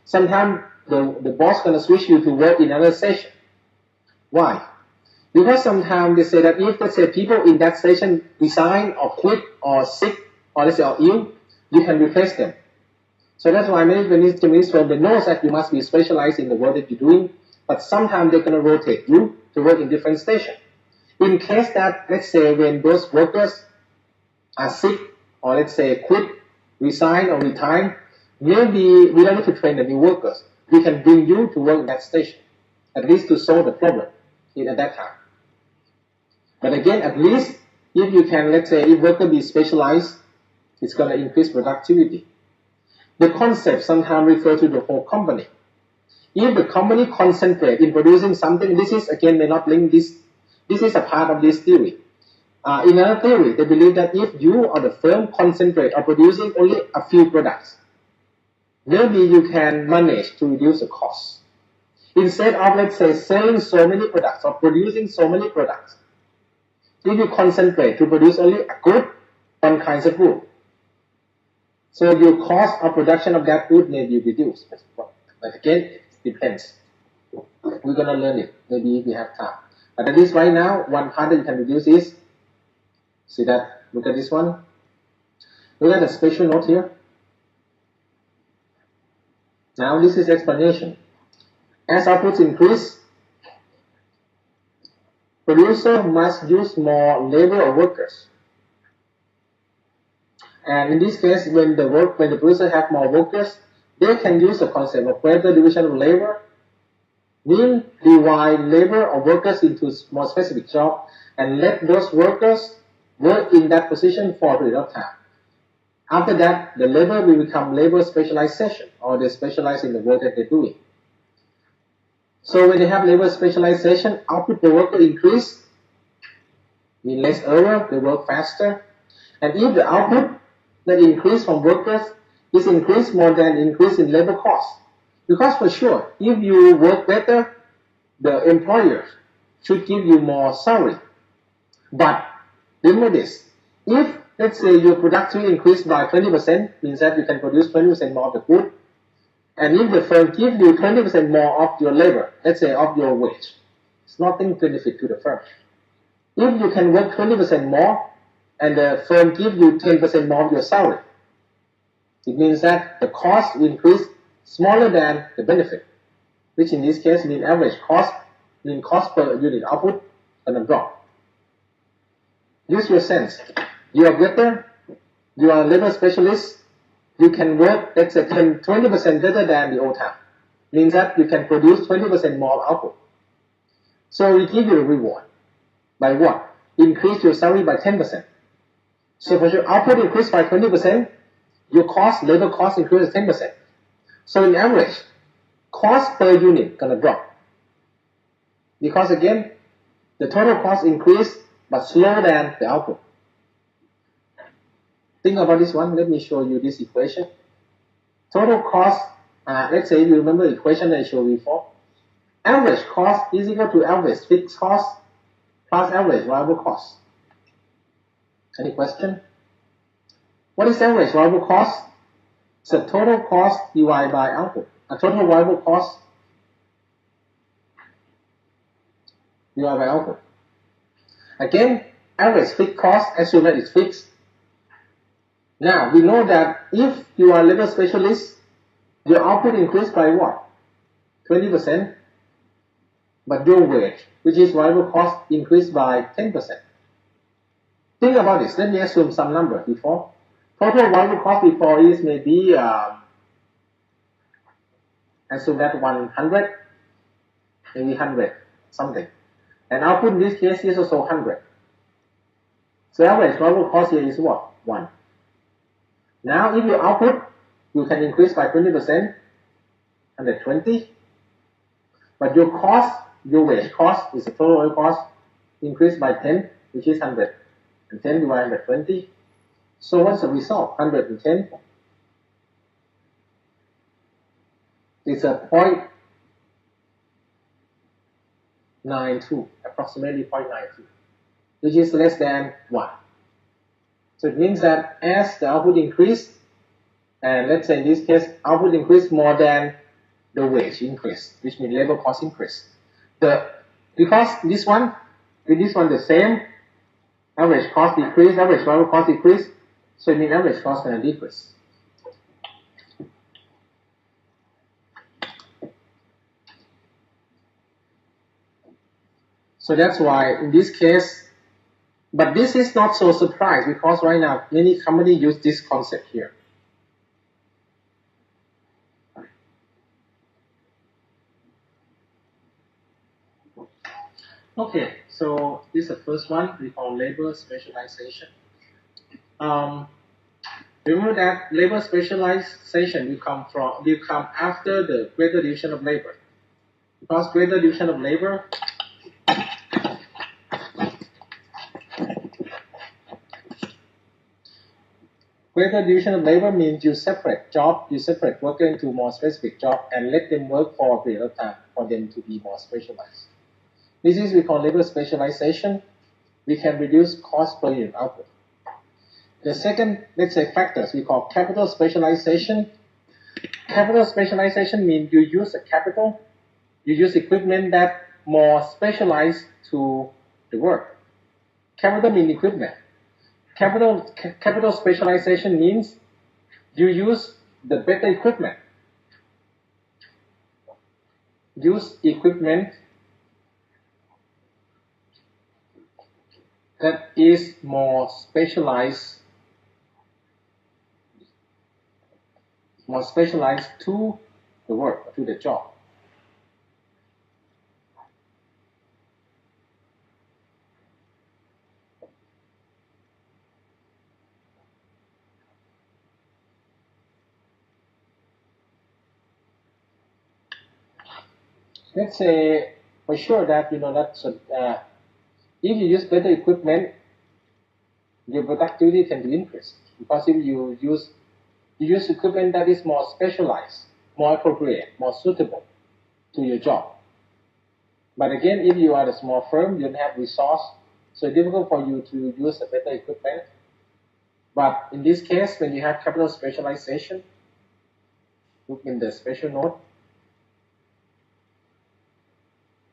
Sometimes the boss going to switch you to work in another station. Why? Because sometimes they say that if, let's say, people in that station resign or quit or sick or, let's say, or ill, you can replace them. So that's why many Japanese firms, they know that you must be specialized in the work that you're doing, but sometimes they're going to rotate you to work in different stations. In case that, let's say, when those workers are sick or, let's say, quit, resign or retire, maybe we don't need to train the new workers. We can bring you to work in that station, at least to solve the problem at that time. But again, at least if you can, let's say, if worker be specialized, it's going to increase productivity. The concept sometimes refers to the whole company. If the company concentrate in producing something, this is, again, may not link this. This is a part of this theory. In another theory, they believe that if you or the firm concentrate on producing only a few products, maybe you can manage to reduce the cost. Instead of, let's say, selling so many products or producing so many products, if you concentrate to produce only a good, one kind of good, so your cost of production of that good may be reduced. But again, it depends. We're going to learn it, maybe if we have time. But at least right now, one part that you can reduce is, see that, look at this one. Look at the special note here. Now this is explanation. As outputs increase, producer must use more labor or workers. And in this case, when the producer have more workers, they can use the concept of greater division of labor, mean divide labor or workers into more specific job and let those workers work in that position for a period of time. After that, the labor will become labor specialization, or they specialize in the work that they're doing. So when they have labor specialization, output per worker increase, mean less error, they work faster. And if the output that increase from workers is increased more than increase in labor cost, because for sure, if you work better, the employer should give you more salary. But remember this, if let's say your productivity increased by 20%, means that you can produce 20% more of the good. And if the firm gives you 20% more of your labor, let's say of your wage, it's nothing benefit to the firm. If you can work 20% more and the firm gives you 10% more of your salary, it means that the cost will increase smaller than the benefit, which in this case means average cost, mean cost per unit output gonna drop. Use your sense. You are better, you are a labor specialist, you can work, let's say 20% better than the old time. Means that you can produce 20% more output. So we give you a reward. By what? Increase your salary by 10%. So for your output increase by 20%, your cost, labor cost increases 10%. So in average, cost per unit gonna drop. Because again, the total cost increase but slower than the output. Think about this one. Let me show you this equation. Total cost, let's say you remember the equation that I showed before. Average cost is equal to average fixed cost plus average variable cost. Any question? What is average variable cost? It's the total cost divided by output. A total variable cost divided by output. Again, average fixed cost, assume that it's fixed. Now, we know that if you are a labor specialist, your output increased by what? 20%, but your wage, which is variable cost, increased by 10%. Think about this. Let me assume some number before. Total variable cost before is maybe, assume that 100, maybe 100, something. And output in this case is also 100. So average variable cost here is what? 1. Now if your output, you can increase by 20%, 120. But your cost, your wage cost is the total cost, increased by 10, which is 100. And 10 divided by 20. So what's the result? 110. It's a 0.92, approximately 0.92, which is less than 1. So it means that as the output increase, and let's say in this case, output increase more than the wage increase, which means labor cost increase. Because this one, with this one the same, average cost decrease, average variable cost decrease, so it means average cost going to decrease. So that's why in this case, but this is not so surprised because right now many companies use this concept here. Okay, so this is the first one we call labor specialization. Remember that labor specialization will come after the greater division of labor, because greater division of labor means you separate worker into more specific job and let them work for a period of time for them to be more specialized. This is we call labor specialization. We can reduce cost per unit output. The second, let's say, factors we call capital specialization. Capital specialization means you use a capital, you use equipment that more specialized to the work. Capital means equipment. Capital specialization means you use the better equipment. Use equipment that is more specialized to the work, to the job. Let's say for sure that if you use better equipment, your productivity tends to increase, because if you use equipment that is more specialized, more appropriate, more suitable to your job. But again, if you are a small firm, you don't have resource, so it's difficult for you to use a better equipment. But in this case, when you have capital specialization, look in the special note.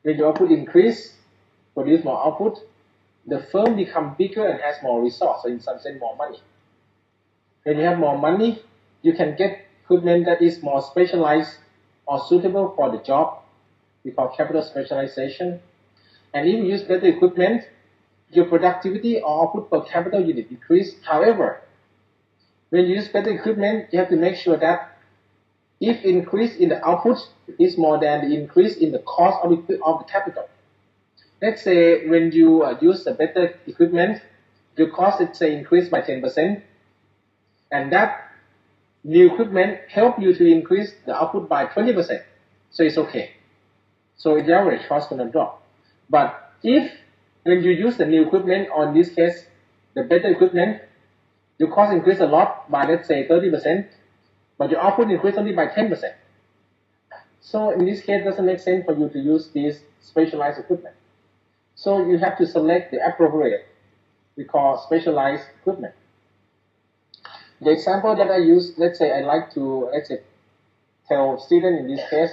When your output increase, produce more output, the firm becomes bigger and has more resource, so in some sense more money. When you have more money, you can get equipment that is more specialized or suitable for the job. We call capital specialization. And if you use better equipment, your productivity or output per capital unit increase. However, when you use better equipment, you have to make sure that if increase in the output is more than the increase in the cost of the capital. Let's say when you use a better equipment, your cost, let's say, increase by 10%, and that new equipment help you to increase the output by 20%. So it's okay. So the average cost is going to drop. But if when you use the new equipment, or in this case, the better equipment, your cost increase a lot by, let's say, 30%, but your output increase only by 10%. So in this case, it doesn't make sense for you to use this specialized equipment. So you have to select the appropriate, we call specialized equipment. The example that I use, let's say I like to, tell students in this case,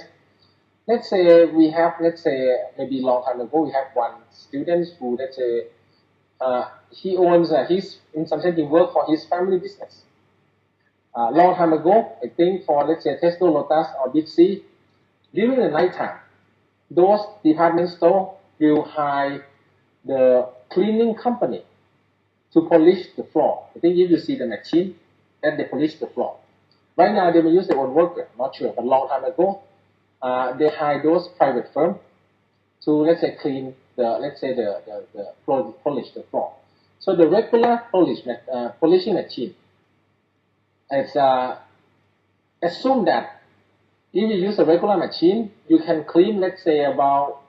let's say we have, maybe a long time ago, we have one student who, he owns, in some sense, he works for his family business. Long time ago, I think for, Tesla, Lotus, or Big C, during the night time, those department stores will hire the cleaning company to polish the floor. I think if you see the machine, then they polish the floor. Right now, they may use their own worker, not sure, but long time ago, they hire those private firms to, clean the polish the floor. So the regular polishing machine, it's assume that if you use a regular machine, you can clean, about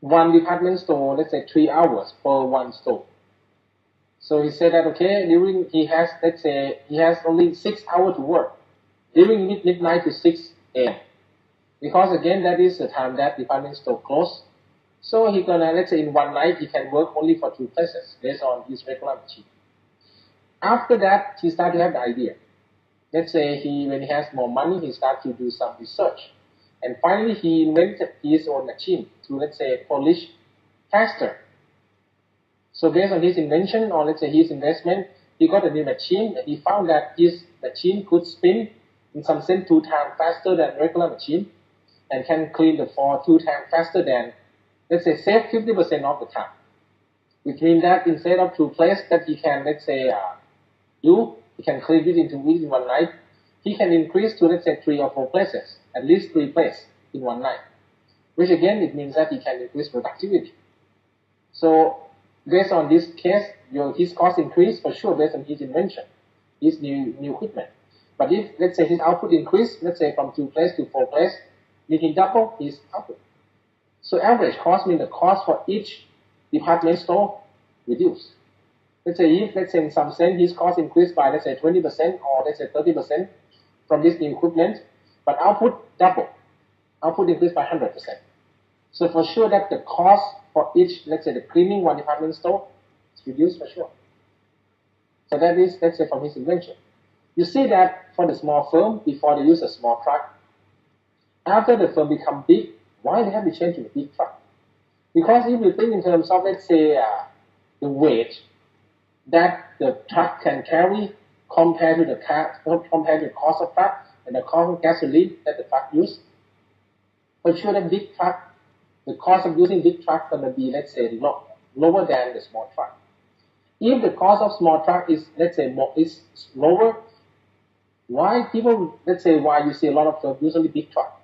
one department store, 3 hours per one store. So he said that, okay, during, he has only 6 hours to work, during midnight to 6 a.m. Because again, that is the time that department store closed. So he gonna, in one night, he can work only for 2 places based on his regular machine. After that, he started to have the idea. When he has more money, he starts to do some research. And finally, he invented his own machine to, polish faster. So based on his invention, or his investment, he got a new machine, and he found that his machine could spin, in some sense, 2 times faster than regular machine, and can clean the floor 2 times faster than, save 50% of the time. Which means that instead of 2 places that he can, he can clean it into within one night, he can increase to, 3 or 4 places, at least 3 places in one night. Which again, it means that he can increase productivity. So, based on this case, his cost increase for sure based on his invention, his new equipment. But if, his output increase, from 2 places to 4 places, meaning double his output. So average cost means the cost for each department store reduced. If, in some sense, his cost increased by, 20% or 30% from this new equipment, but output double. Output increased by 100%. So for sure that the cost for each, the cleaning one department store is reduced for sure. So that is, from his invention. You see that for the small firm, before they use a small truck, after the firm become big, why they have to change to a big truck? Because if you think in terms of, the weight, that the truck can carry compared to the cost of truck and the cost of gasoline that the truck use. For sure, the big truck, the cost of using big truck going to be, let's say, lower than the small truck. If the cost of small truck is, let's say, is lower, why people, let's say, why you see a lot of usually big truck?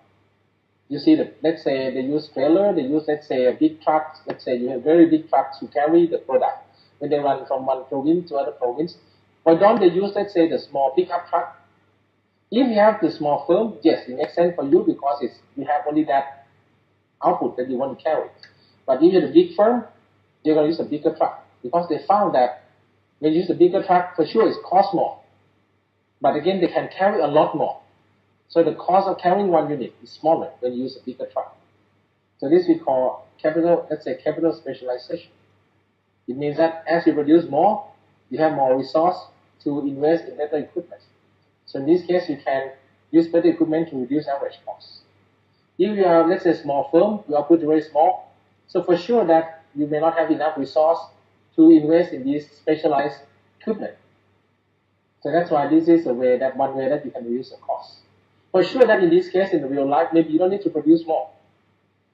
You see that, let's say they use trailer, they use, let's say, a big truck, let's say you have very big trucks to carry the product when they run from one province to other province. Why don't they use, let's say, the small pickup truck? If you have the small firm, yes, it makes sense for you because you have only that output that you want to carry. But if you're the big firm, they're going to use a bigger truck because they found that when you use a bigger truck, for sure it costs more. But again, they can carry a lot more. So the cost of carrying one unit is smaller when you use a bigger truck. So this we call capital, let's say capital specialization. It means that as you produce more, you have more resource to invest in better equipment. So in this case, you can use better equipment to reduce average costs. If you are, let's say, a small firm, your output is very small, so for sure that you may not have enough resource to invest in this specialized equipment. So that's why this is one way that you can reduce the cost. For sure that in this case, in the real life, maybe you don't need to produce more,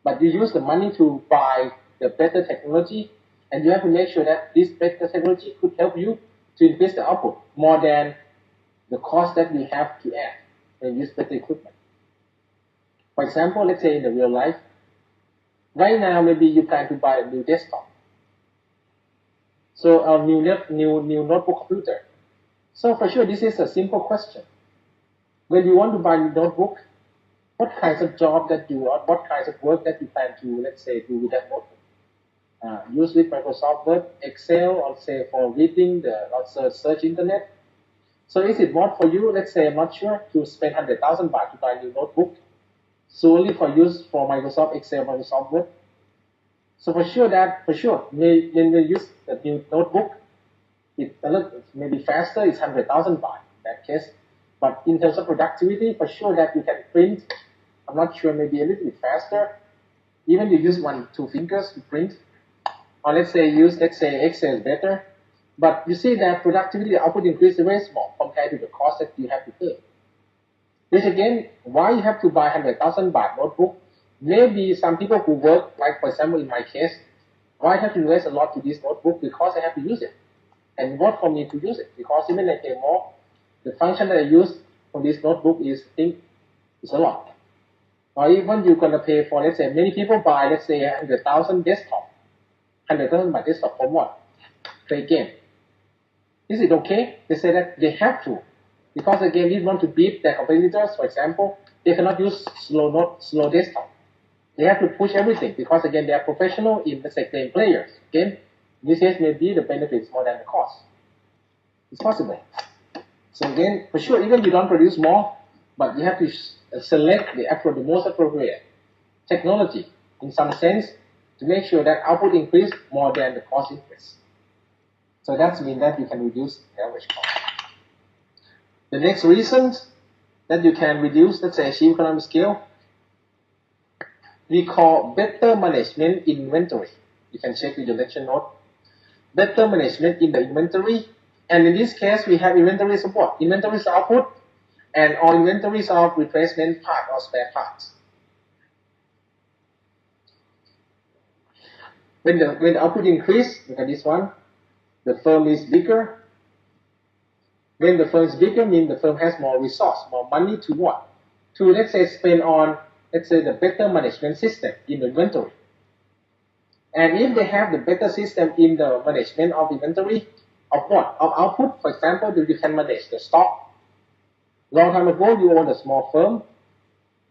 but you use the money to buy the better technology, and you have to make sure that this better technology could help you to increase the output more than the cost that we have to add when you use better equipment. For example, let's say in the real life, right now maybe you plan to buy a new desktop, so a new notebook computer. So for sure, this is a simple question. When you want to buy a notebook, what kinds of job that you or what kinds of work that you plan to, let's say, do with that notebook? Use with Microsoft Word, Excel, or say for reading also search internet. So is it worth for you, let's say, I'm not sure, to spend 100,000 baht to buy a new notebook solely for use for Microsoft Excel, Microsoft Word? So for sure, when you use the new notebook, it may be faster, it's 100,000 baht in that case. But in terms of productivity, for sure that you can print, I'm not sure, maybe a little bit faster. Even you use 1-2 fingers to print. Or let's say Excel is better. But you see that productivity output increase is very small compared to the cost that you have to pay. Which again, why you have to buy 100,000 baht notebook? Maybe some people who work, like for example in my case, why I have to invest a lot to this notebook? Because I have to use it. And what for me to use it? Because even I pay more, the function that I use for this notebook is a lot. Or even you're gonna pay for, let's say, many people buy, let's say, 100,000 desktop, 100,000 by desktop for what? Play game. Is it okay? They say that they have to, because again, if you want to beat their competitors, for example, they cannot use slow desktop. They have to push everything because again, they are professional in, let's say, game players. Again, in this case, maybe the benefits more than the cost. It's possible. So again, for sure, even you don't produce more, but you have to select the most appropriate technology in some sense to make sure that output increase more than the cost increase. So that means that you can reduce the average cost. The next reason that you can reduce, let's say, achieve economy scale, we call better management inventory. You can check with your lecture note. Better management in the inventory. And in this case, we have inventories of what? Inventories of output and or inventories of replacement part or spare parts. When the output increase, look at this one, the firm is bigger. When the firm is bigger, means the firm has more resource, more money to what? To, let's say, spend on, let's say, the better management system in the inventory. And if they have the better system in the management of inventory, of what? Of output, for example, you can manage the stock. Long time ago, you own a small firm.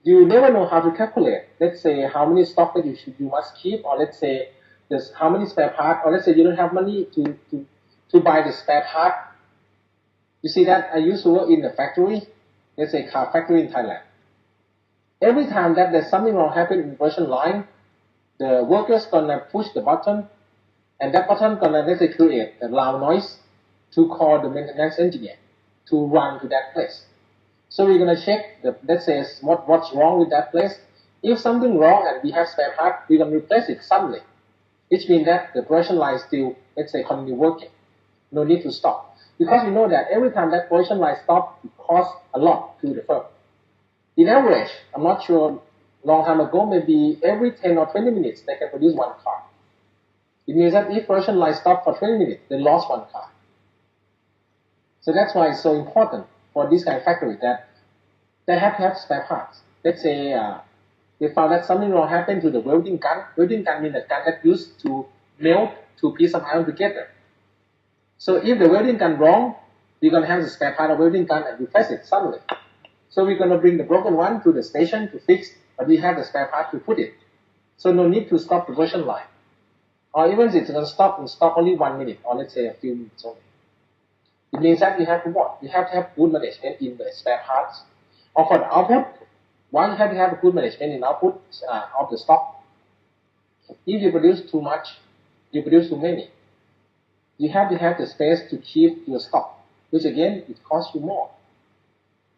You never know how to calculate, let's say, how many stock that you must keep, or let's say, how many spare parts, or let's say you don't have money to buy the spare part. You see that I used to work in the factory, let's say car factory in Thailand. Every time that there's something wrong happen in the production line, the workers gonna push the button, and that button gonna, let's say, create a loud noise to call the maintenance engineer to run to that place. So we're gonna check let's say what's wrong with that place. If something wrong and we have spare part, we're gonna replace it suddenly, which means that the production line still, let's say, continue working. No need to stop. Because you know that every time that production line stops, it costs a lot to the firm. In average, I'm not sure, long time ago, maybe every 10 or 20 minutes, they can produce one car. It means that if production line stopped for 20 minutes, they lost one car. So that's why it's so important for this kind of factory that they have to have spare parts. Let's say they found that something wrong happened to the welding gun. Welding gun means the gun that used to melt two pieces of iron together. So if the welding gun wrong, we're going to have the spare part of welding gun and replace it suddenly. So we're going to bring the broken one to the station to fix, but we have the spare part to put it. So no need to stop the production line. Or even if it's going to stop only 1 minute, or let's say a few minutes only. It means that you have to what? You have to have good management in the spare parts. Or for the output, why you have to have a good management in output of the stock? If you produce too much, you produce too many. You have to have the space to keep your stock, which again, it costs you more.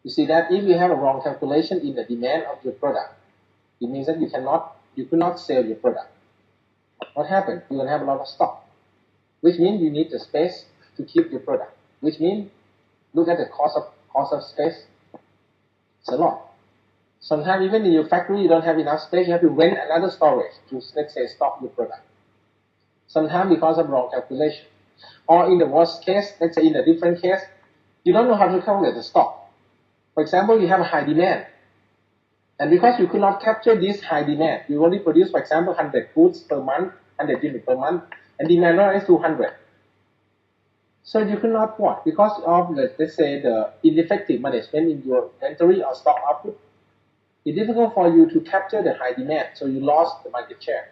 You see that if you have a wrong calculation in the demand of your product, it means that you could not sell your product. What happened? You're going to have a lot of stock, which means you need the space to keep your product. Which means, look at the cost of space. It's a lot. Sometimes even in your factory, you don't have enough space. You have to rent another storage to, let's say, stock your product. Sometimes because of wrong calculation. Or in the worst case, let's say in a different case, you don't know how to calculate the stock. For example, you have a high demand. And because you could not capture this high demand, you only produce, for example, 100 goods per month, 100 units per month, and demand is 200. So you could not what? Because of, let's say, the ineffective management in your inventory or stock output, it's difficult for you to capture the high demand, so you lost the market share.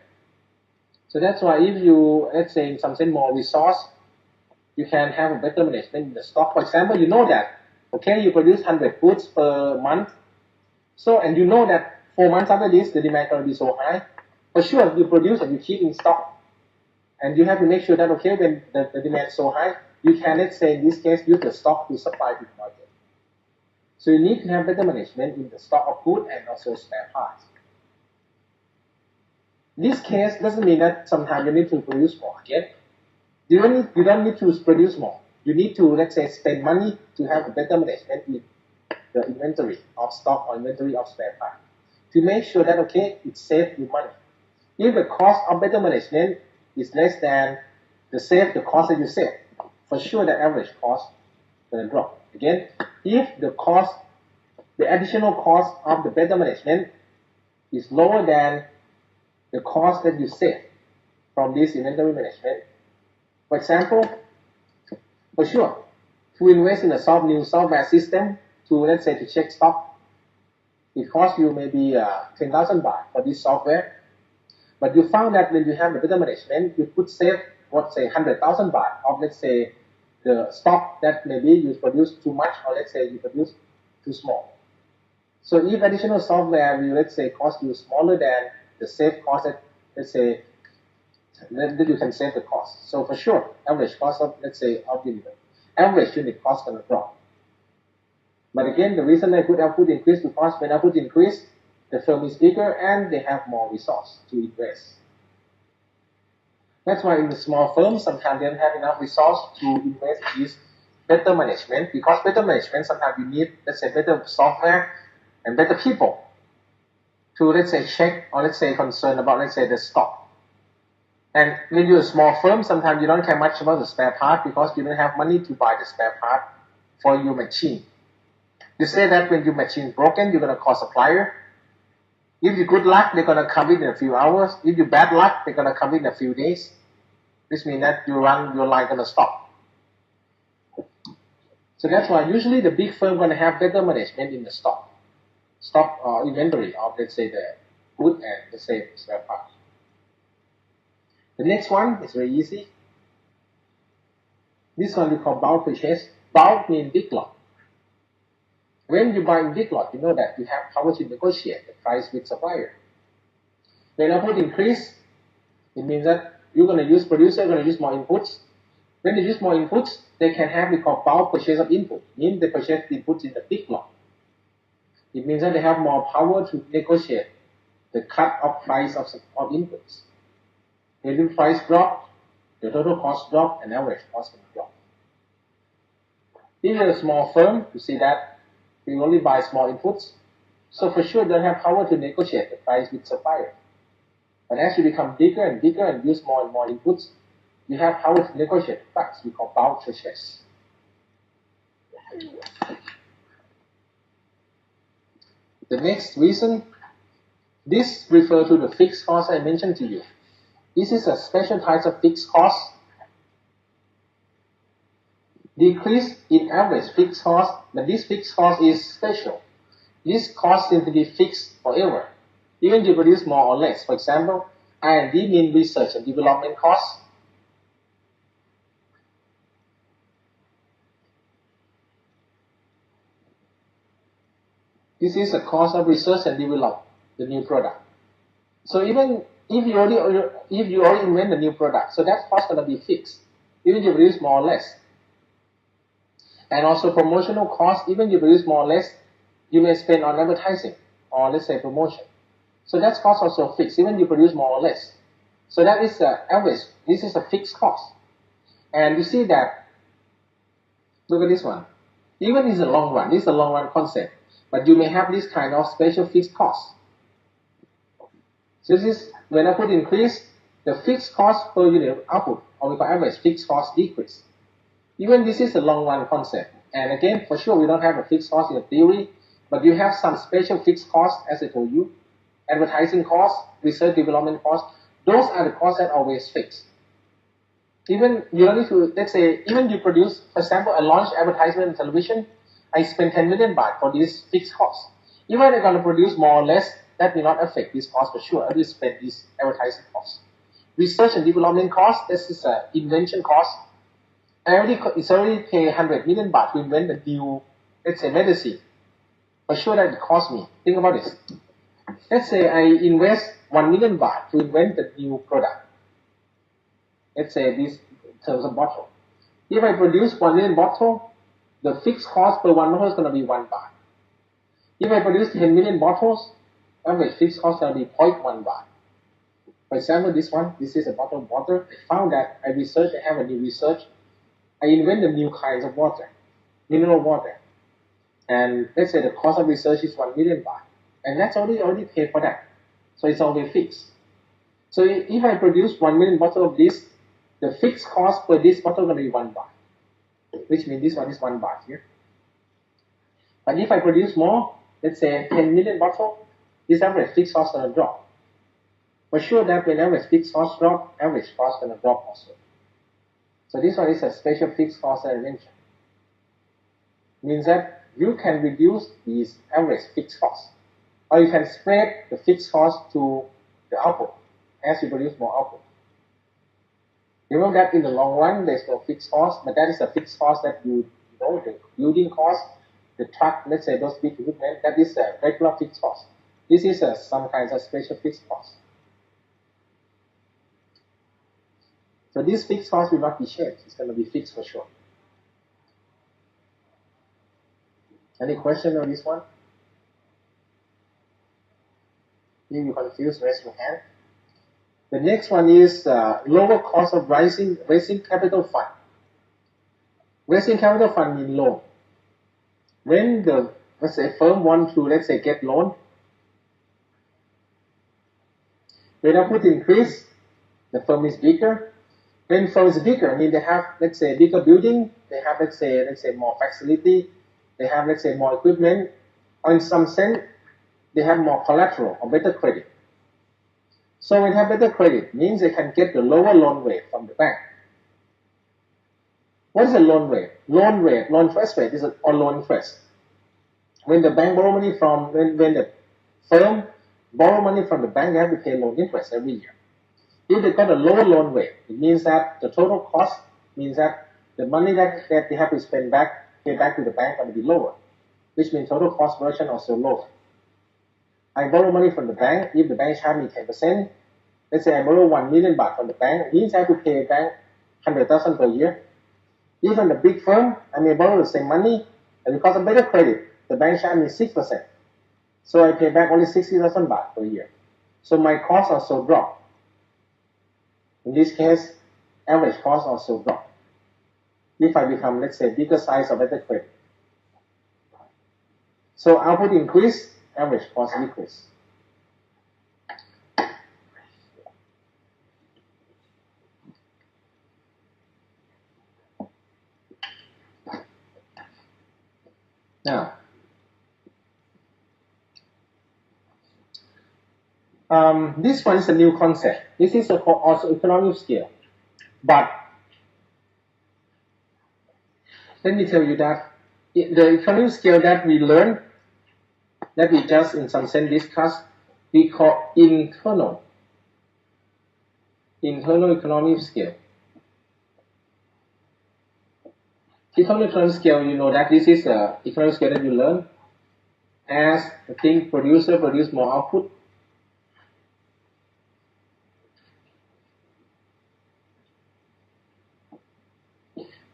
So that's why if you, let's say, in some sense more resource, you can have a better management in the stock. For example, you know that, okay, you produce 100 goods per month, so, and you know that 4 months after this, the demand is going to be so high. For sure, you produce and you keep in stock. And you have to make sure that, okay, when the demand is so high, you can, let's say, in this case, use the stock to supply to the market. So you need to have better management in the stock of goods and also spare parts. This case doesn't mean that sometimes you need to produce more. Again, you don't need to produce more. You need to, let's say, spend money to have a better management in the inventory of stock or inventory of spare parts. To make sure that, okay, it saves you money. If the cost of better management is less than the cost that you save, for sure the average cost will drop. Again, if the additional cost of the better management is lower than the cost that you save from this inventory management, for example, for sure, to invest in a new software system to, let's say, to check stock, it costs you maybe 10,000 baht for this software. But you found that when you have the better management, you could save, let's say, 100,000 baht of, let's say, the stock that maybe you produce too much, or let's say you produce too small. So if additional software will, let's say, cost you smaller than the save cost that, let's say, then you can save the cost. So for sure, average cost of, let's say, of unit, average unit cost going to drop. But again, the reason that good output increase because when output increase, the firm is bigger and they have more resource to invest. That's why in the small firms, sometimes they don't have enough resource to invest in this better management. Because better management, sometimes you need, let's say, better software and better people to, let's say, check or, let's say, concern about, let's say, the stock. And when you're a small firm, sometimes you don't care much about the spare part because you don't have money to buy the spare part for your machine. You say that when your machine is broken, you're going to call supplier. If you're good luck, they're going to come in a few hours. If you're bad luck, they're going to come in a few days. This means that your line going to stop. So that's why usually the big firm going to have better management in the stock inventory of, let's say, the good and, let's say, spare parts. The next one is very easy. This one we call bulk purchase. Bulk means big lot. When you buy in big lot, you know that you have power to negotiate the price with supplier. When output increase, it means that you're going to use producer, going to use more inputs. When they use more inputs, they can have what we call bulk purchase of input. Means they purchase inputs in the big lot. It means that they have more power to negotiate the cut of price of inputs. When the price drop, the total cost drop and average cost will drop. If you're a small firm, you see that you only buy small inputs, so for sure you don't have power to negotiate the price with supplier. But as you become bigger and bigger and use more and more inputs, you have power to negotiate the price. We call bulk purchase. The next reason, this refers to the fixed cost I mentioned to you. This is a special type of fixed cost. Decrease in average fixed cost, but this fixed cost is special. This cost seems to be fixed forever, even to produce more or less. For example, R&D means research and development costs. This is the cost of research and develop the new product. So even if you already invent a new product, so that cost is going to be fixed, even if you produce more or less. And also promotional cost, even if you produce more or less, you may spend on advertising or let's say promotion. So that cost also fixed, even if you produce more or less. So that is the average. This is a fixed cost. And you see that, look at this one. Even in the long run, this is a long run concept, but you may have this kind of special fixed cost. So this is, when output increase, the fixed cost per unit output, or we call average fixed cost decrease. Even this is a long run concept. And again, for sure, we don't have a fixed cost in the theory, but you have some special fixed costs, as I told you. Advertising costs, research development costs, those are the costs that are always fixed. Even you don't need to, let's say, even you produce, for example, a launch advertisement on television, I spend 10 million baht for this fixed cost. Even if I'm going to produce more or less, that will not affect this cost for sure. I will spend this advertising cost. Research and development cost, this is an invention cost. It's already pay 100 million baht to invent a new, let's say, medicine. For sure that it costs me. Think about this. Let's say I invest 1 million baht to invent a new product. Let's say this in terms of bottle. If I produce 1 million bottle, the fixed cost per 1 bottle is going to be 1 baht. If I produce 10 million bottles, average fixed cost is going to be 0.1 baht. For example, this one, this is a bottle of water. I found that I researched, I have a new research. I invented new kinds of water, mineral water. And let's say the cost of research is 1 million baht. And that's already paid for that. So it's already fixed. So if I produce 1 million bottles of this, the fixed cost per this bottle is going to be 1 baht. Which means this one is 1 baht here. But if I produce more, let's say 10 million bottles, this average fixed cost is going to drop. For sure that when average fixed cost drop, average cost is going to drop also. So this one is a special fixed cost that I mentioned. Means that you can reduce these average fixed costs. Or you can spread the fixed cost to the output as you produce more output. Remember that in the long run there's no fixed cost, but that is a fixed cost that you know, the building cost, the truck, let's say those big equipment, that is a regular fixed cost. This is some kinds of special fixed cost. So this fixed cost will not be changed. It's going to be fixed for sure. Any question on this one? If you're confused, raise your hand. The next one is lower cost of raising capital fund. Raising capital fund means loan. When the, let's say, firm want to, let's say, get loan, when output increase, the firm is bigger. When firm is bigger, I mean they have, let's say, bigger building, they have, let's say, more facility, they have, let's say, more equipment, or in some sense, they have more collateral or better credit. So when they have better credit, means they can get the lower loan rate from the bank. What is a loan rate? Loan interest rate is a loan interest. When the bank borrow money from, when the firm borrow money from the bank, they have to pay loan interest every year. If they got a lower loan rate, it means that the total cost means that the money that they have to pay back to the bank will be lower, which means total cost version also lower. I borrow money from the bank. If the bank charge me 10%, let's say I borrow 1 million baht from the bank, it means I have to pay bank 100,000 per year. Even the big firm, I may borrow the same money, and because of better credit, the bank charge me 6%. So I pay back only 60,000 baht per year. So my cost also drop. In this case, average cost also drop. if I become, let's say, bigger size or better credit. So output increase, average cost decrease. Now, this one is a new concept. This is also economy of scale. But let me tell you that the economy of scale that we learned, that we just in some sense discussed, we call internal economy of scale. Economy of scale, you know that this is the economy of scale that you learn. As the thing producer produce more output,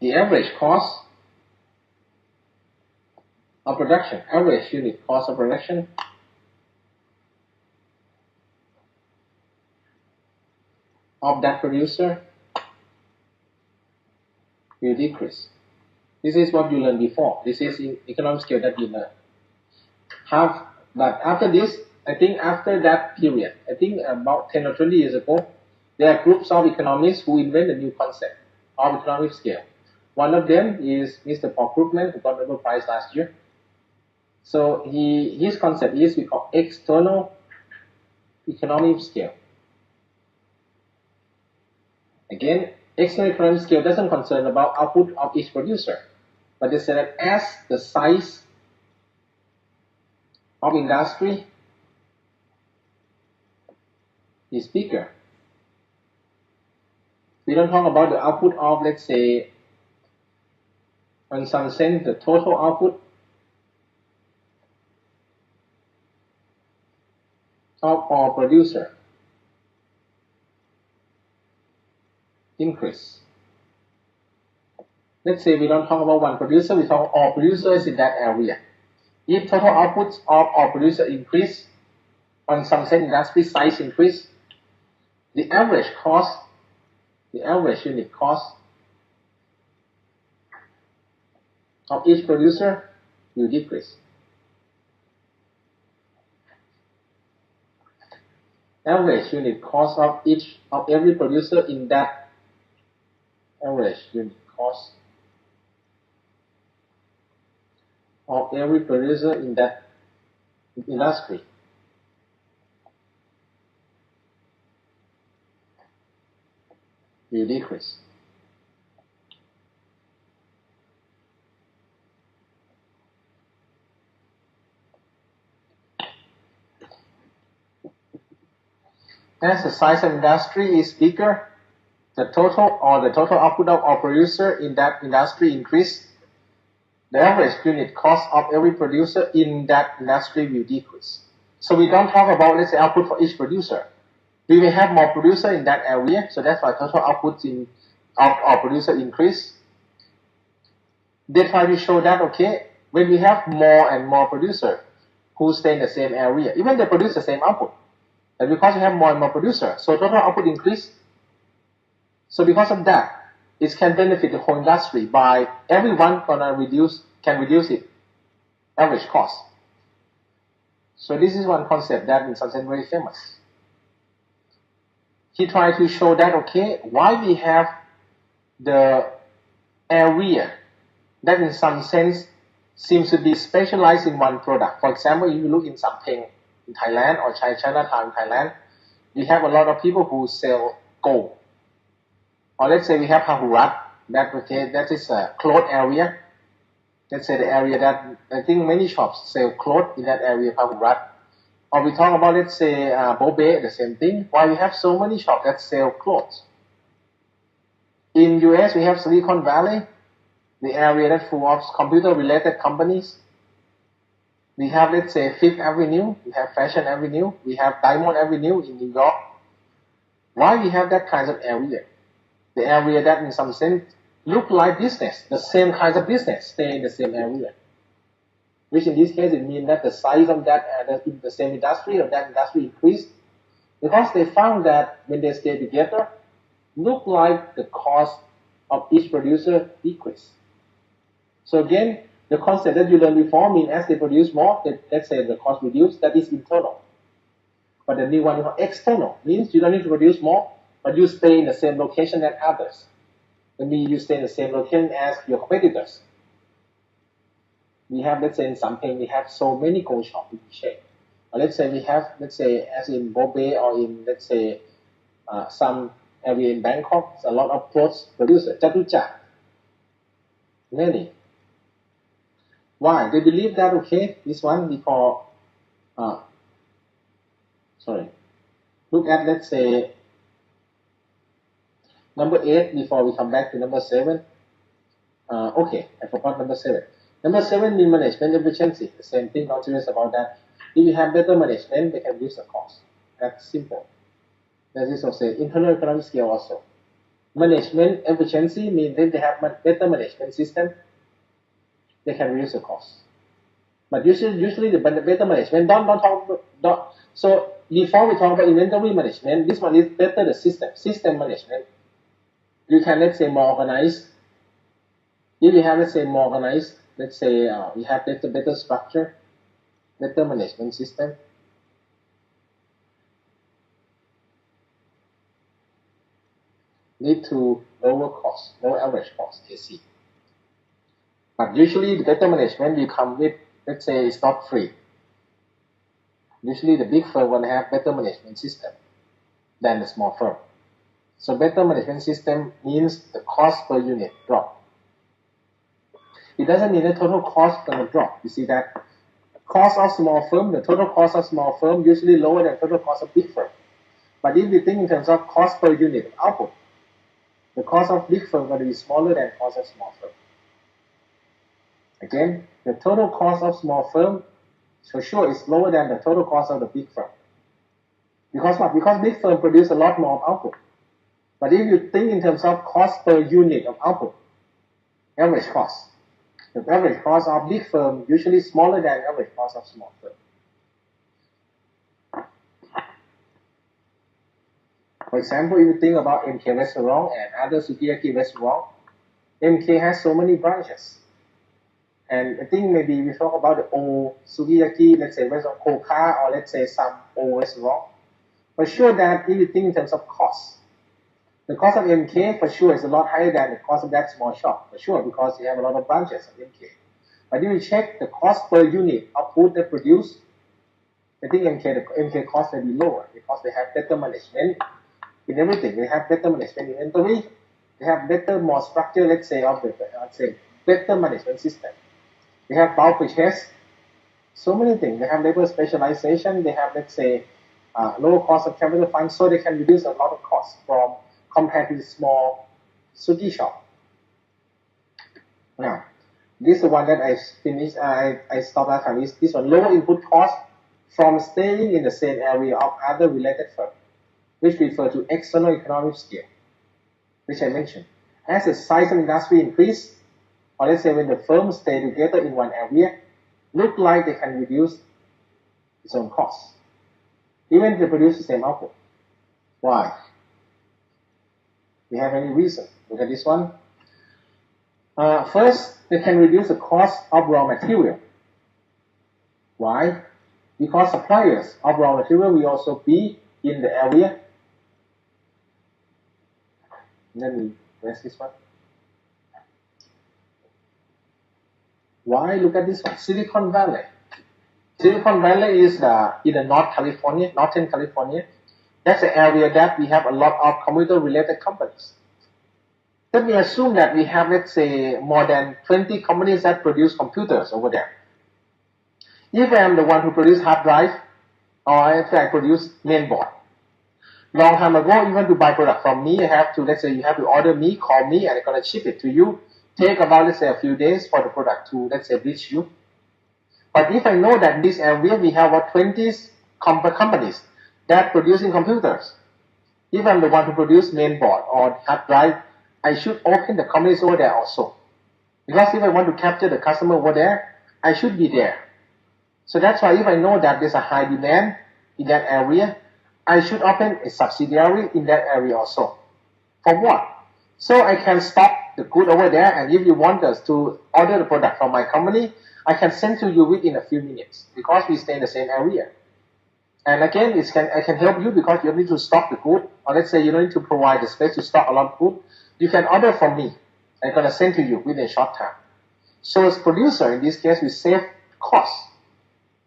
the average cost of production, average unit cost of production of that producer will decrease. This is what you learned before. This is in economic scale that you learned. But after this, I think after that period, I think about 10 or 20 years ago, there are groups of economists who invented a new concept of economic scale. One of them is Mr. Paul Krugman, who got the Nobel Prize last year. So his concept is we call external economic scale. Again, external economic scale doesn't concern about output of each producer, but they say that as the size of industry is bigger, we don't talk about the output of, let's say, in some sense, the total output of our producer increase. Let's say we don't talk about one producer, we talk all producers in that area. If total outputs of our producer increase, on some sense industry size increase, the average cost, the average unit cost of each producer will decrease. Average unit cost of every producer in that average unit cost of every producer in that industry will decrease. As the size of industry is bigger, the total output of our producer in that industry increase, the average unit cost of every producer in that industry will decrease. So we don't talk about, let's say, output for each producer. We will have more producer in that area, so that's why total output of our producer increase. They try to show that, okay, when we have more and more producer who stay in the same area, even they produce the same output, and because we have more and more producer, so total output increase. So because of that, it can benefit the whole industry by everyone can reduce it average cost. So this is one concept that in some sense very famous. He tried to show that, okay, why we have the area that in some sense seems to be specialized in one product. For example, if you look in Sampeng in Thailand or Chinatown in Thailand, we have a lot of people who sell gold. Or let's say we have Hahurat, that is a cloth area. Let's say the area that I think many shops sell clothes in that area of Hahurat. Or we talk about, let's say, Bobe, the same thing. Why we have so many shops that sell clothes? In US, we have Silicon Valley, the area that's full of computer-related companies. We have, let's say, Fifth Avenue, we have Fashion Avenue, we have Diamond Avenue in New York. Why we have that kind of area? The area that in some sense look like business, the same kind of business stay in the same area. Which in this case, it means that the size of that, the same industry of that industry increased because they found that when they stay together, look like the cost of each producer decrease. So again, the concept that you learned before means as they produce more, let's say the cost reduced, that is internal. But the new one is external, means you don't need to produce more, but you stay in the same location as others. That means you stay in the same location as your competitors. We have, let's say in something, we have so many gold shops in the chain. Or let's say we have, let's say as in Bombay or in, let's say, some area in Bangkok, a lot of clothes producers, Chatuchak, many. Why? They believe that, okay, this one we call, look at, let's say, number 8 before we come back to number 7. Okay, I forgot number 7. Number 7 means management efficiency. The same thing, not serious about that. If you have better management, they can reduce the cost. That's simple. That is also internal economic scale also. Management efficiency means that they have better management system, they can reduce the cost. But usually the better management, so before we talk about inventory management, this one is better the system management. You can, let's say, more organized. If you have, let's say, more organized, let's say you have better structure, better management system. Lead to lower cost, lower average cost, AC. But usually the better management will come with, let's say, it's not free. Usually the big firm will have better management system than the small firm. So better management system means the cost per unit drop. It doesn't mean the total cost gonna drop. You see that cost of small firm, the total cost of small firm usually lower than total cost of big firm. But if you think in terms of cost per unit of output, the cost of big firm is going to be smaller than cost of small firm. Again, the total cost of small firm for sure is lower than the total cost of the big firm. Because what? Because big firm produce a lot more of output. But if you think in terms of cost per unit of output, average cost, the average cost of big firm usually smaller than average cost of small firm. For example, if you think about MK restaurant and other sukiyaki restaurant, MK has so many branches. And I think maybe we talk about the old sukiyaki, let's say restaurant Koka, or let's say some old restaurant. For sure that if you think in terms of cost, the cost of MK for sure is a lot higher than the cost of that small shop, for sure, because you have a lot of branches of MK. But if you check the cost per unit of food they produce, I think the MK cost may be lower because they have better management in everything. They have better management in inventory, they have better, more structure, let's say, of the, better management system. They have bulk purchase, so many things. They have labor specialization, they have, let's say, lower cost of capital funds, so they can reduce a lot of costs from compared to the small suki shop. Now, this is the one that I finished, I stopped last time, is this one, lower input cost from staying in the same area of other related firms, which refer to external economic scale, which I mentioned. As the size of industry increase, or let's say when the firms stay together in one area, look like they can reduce its own costs, even if they produce the same output. Why? Do you have any reason? Look at this one. First, they can reduce the cost of raw material. Why? Because suppliers of raw material will also be in the area. Let me rest this one. Why? Look at this one. Silicon Valley. Silicon Valley is in the Northern California. That's the area that we have a lot of computer-related companies. Let me assume that we have, let's say, more than 20 companies that produce computers over there. If I am the one who produces hard drive, or if I produce mainboard, long time ago, even to buy product from me, I have to, let's say, you have to order me, call me, and I'm going to ship it to you. Take about, let's say, a few days for the product to, let's say, reach you. But if I know that in this area we have about 20 companies that producing computers, if I'm the one who produce mainboard or hard drive, I should open the companies over there also. Because if I want to capture the customer over there, I should be there. So that's why if I know that there's a high demand in that area, I should open a subsidiary in that area also. For what? So I can stop the good over there, and if you want us to order the product from my company, I can send to you within a few minutes because we stay in the same area. And again, I can help you because you don't need to stock the good, or let's say you don't need to provide the space to stock a lot of good. You can order from me. I'm going to send to you within a short time. So as producer, in this case, we save costs.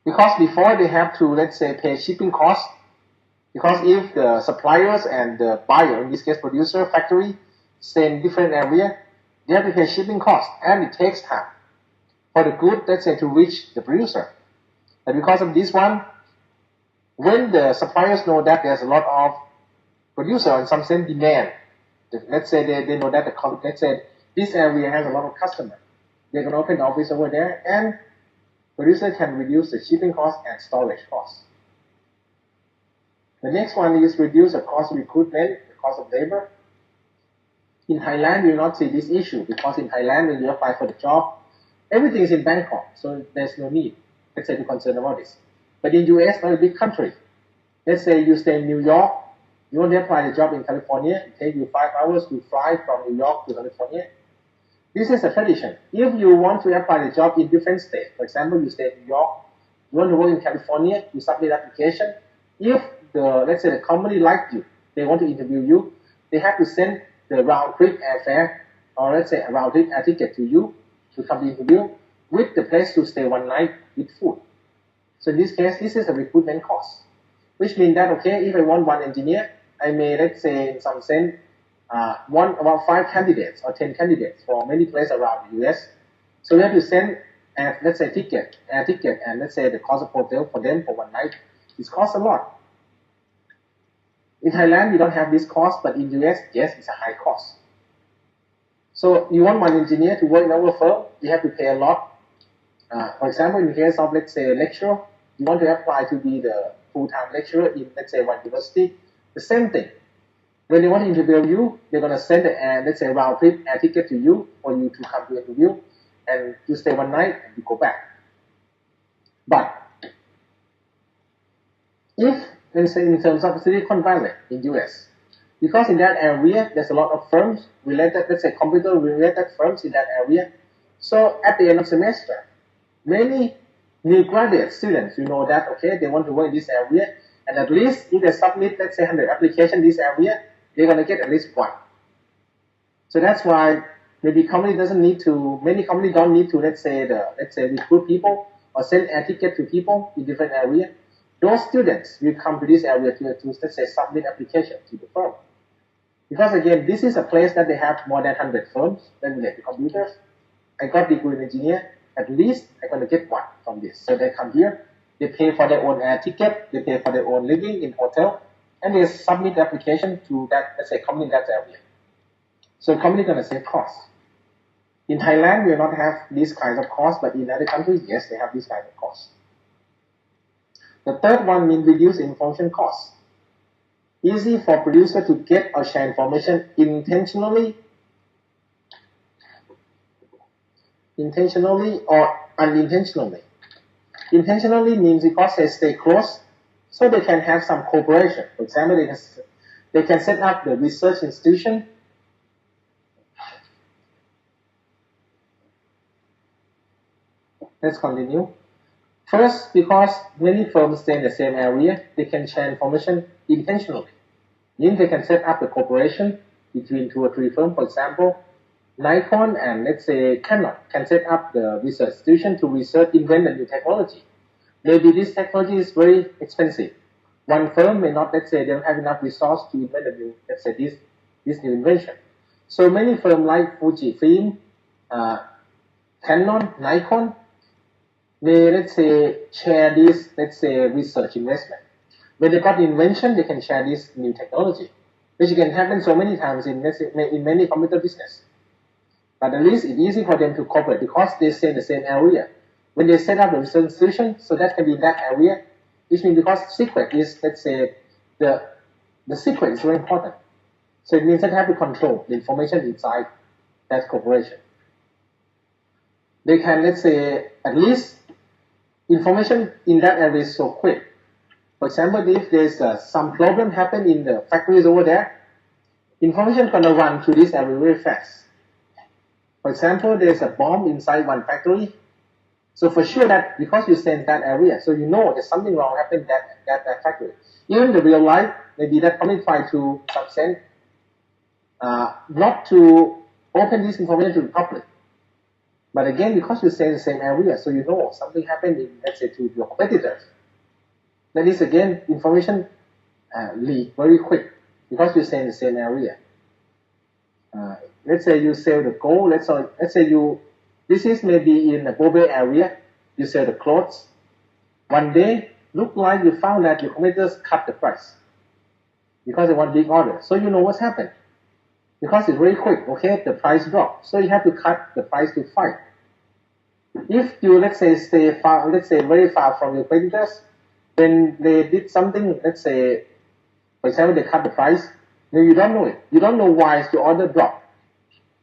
Because before they have to, let's say, pay shipping costs, because if the suppliers and the buyer, in this case producer, factory, stay in different area, they have to pay shipping costs, and it takes time for the good, let's say, to reach the producer. And because of this one, when the suppliers know that there's a lot of producer, in some sense, demand, let's say they know that let's say this area has a lot of customers, they can open the office over there, and producer can reduce the shipping cost and storage costs. The next one is reduce the cost of recruitment, the cost of labor. In Thailand, you will not see this issue because in Thailand, when you apply for the job, everything is in Bangkok, so there's no need, let's say, to concern about this. But in US, not a big country. Let's say you stay in New York, you want to apply the job in California, it takes you 5 hours to fly from New York to California. This is a tradition. If you want to apply the job in different states, for example, you stay in New York, you want to work in California, you submit application. If let's say the company likes you, they want to interview you, they have to send the round trip airfare, or let's say a round trip air ticket to you to come to interview with the place to stay one night with food. So in this case, this is a recruitment cost, which means that, okay, if I want one engineer, I may, let's say, in some sense, want about 5 candidates or 10 candidates for many places around the US. So we have to send, let's say, air ticket, and let's say the cost of hotel for them for one night. This costs a lot. In Thailand, we don't have this cost, but in US, yes, it's a high cost. So you want one engineer to work in our firm, you have to pay a lot. For example, in the case of, let's say, a lecturer, you want to apply to be the full-time lecturer in, let's say, one university, the same thing. When they want to interview you, they're going to send let's say, round trip air ticket to you for you to come to interview, and you stay one night and you go back. But if, let's say, in terms of Silicon Valley in US, because in that area there's a lot of firms related, let's say, computer-related firms in that area. So at the end of semester, many new graduate students, you know that, okay, they want to work in this area, and at least if they submit, let's say, 100 applications in this area, they're going to get at least one. So that's why maybe company doesn't need to, many companies don't need to, let's say, recruit people or send air ticket to people in different areas. Those students will come to this area to let's say, submit application to the firm. Because again, this is a place that they have more than 100 firms that relate to computers. I got degree in engineer, at least I'm going to get one from this. So they come here, they pay for their own air ticket, they pay for their own living in hotel, and they submit the application to that, let's say, company in that area. So the company is going to save costs. In Thailand, we will not have these kinds of costs, but in other countries, yes, they have these kinds of costs. The third one means reduce information costs. Easy for producer to get or share information intentionally or unintentionally. Intentionally means because they stay close, so they can have some cooperation. For example, they can set up the research institution. Let's continue. First, because many firms stay in the same area, they can share information intentionally. Means they can set up a cooperation between 2 or 3 firms. For example, Nikon and, let's say, Canon can set up the research institution to invent a new technology. Maybe this technology is very expensive. One firm may not, let's say, they don't have enough resource to invent a new, let's say, this new invention. So many firms like Fujifilm, Canon, Nikon, they, let's say, share this, let's say, research investment. When they got the invention, they can share this new technology, which can happen so many times in many computer business. But at least it's easy for them to cooperate because they stay in the same area. When they set up the research institution, so that can be in that area, which means because secret is, let's say, the secret is very important. So it means that they have to control the information inside that corporation. They can, let's say, at least information in that area is so quick. For example, if there's some problem happen in the factories over there, information is going to run through this area very fast. For example, there's a bomb inside one factory. So for sure that because you stay in that area, so you know there's something wrong happened in that factory. Even in the real life, maybe that company try to some sense not to open this information to the public. But again, because you stay in the same area, so you know something happened in, let's say, to your competitors. That is again information leak very quick because you stay in the same area. Let's say you sell the gold. Let's say this is maybe in the Bombay area. You sell the clothes. One day, look like you found that your competitors cut the price because they want big order. So you know what's happened. Because it's very quick, okay, the price dropped. So you have to cut the price to fight. If you, let's say, stay far, let's say very far from your competitors, when they did something, let's say, for example, they cut the price, maybe you don't know it. You don't know why your order dropped.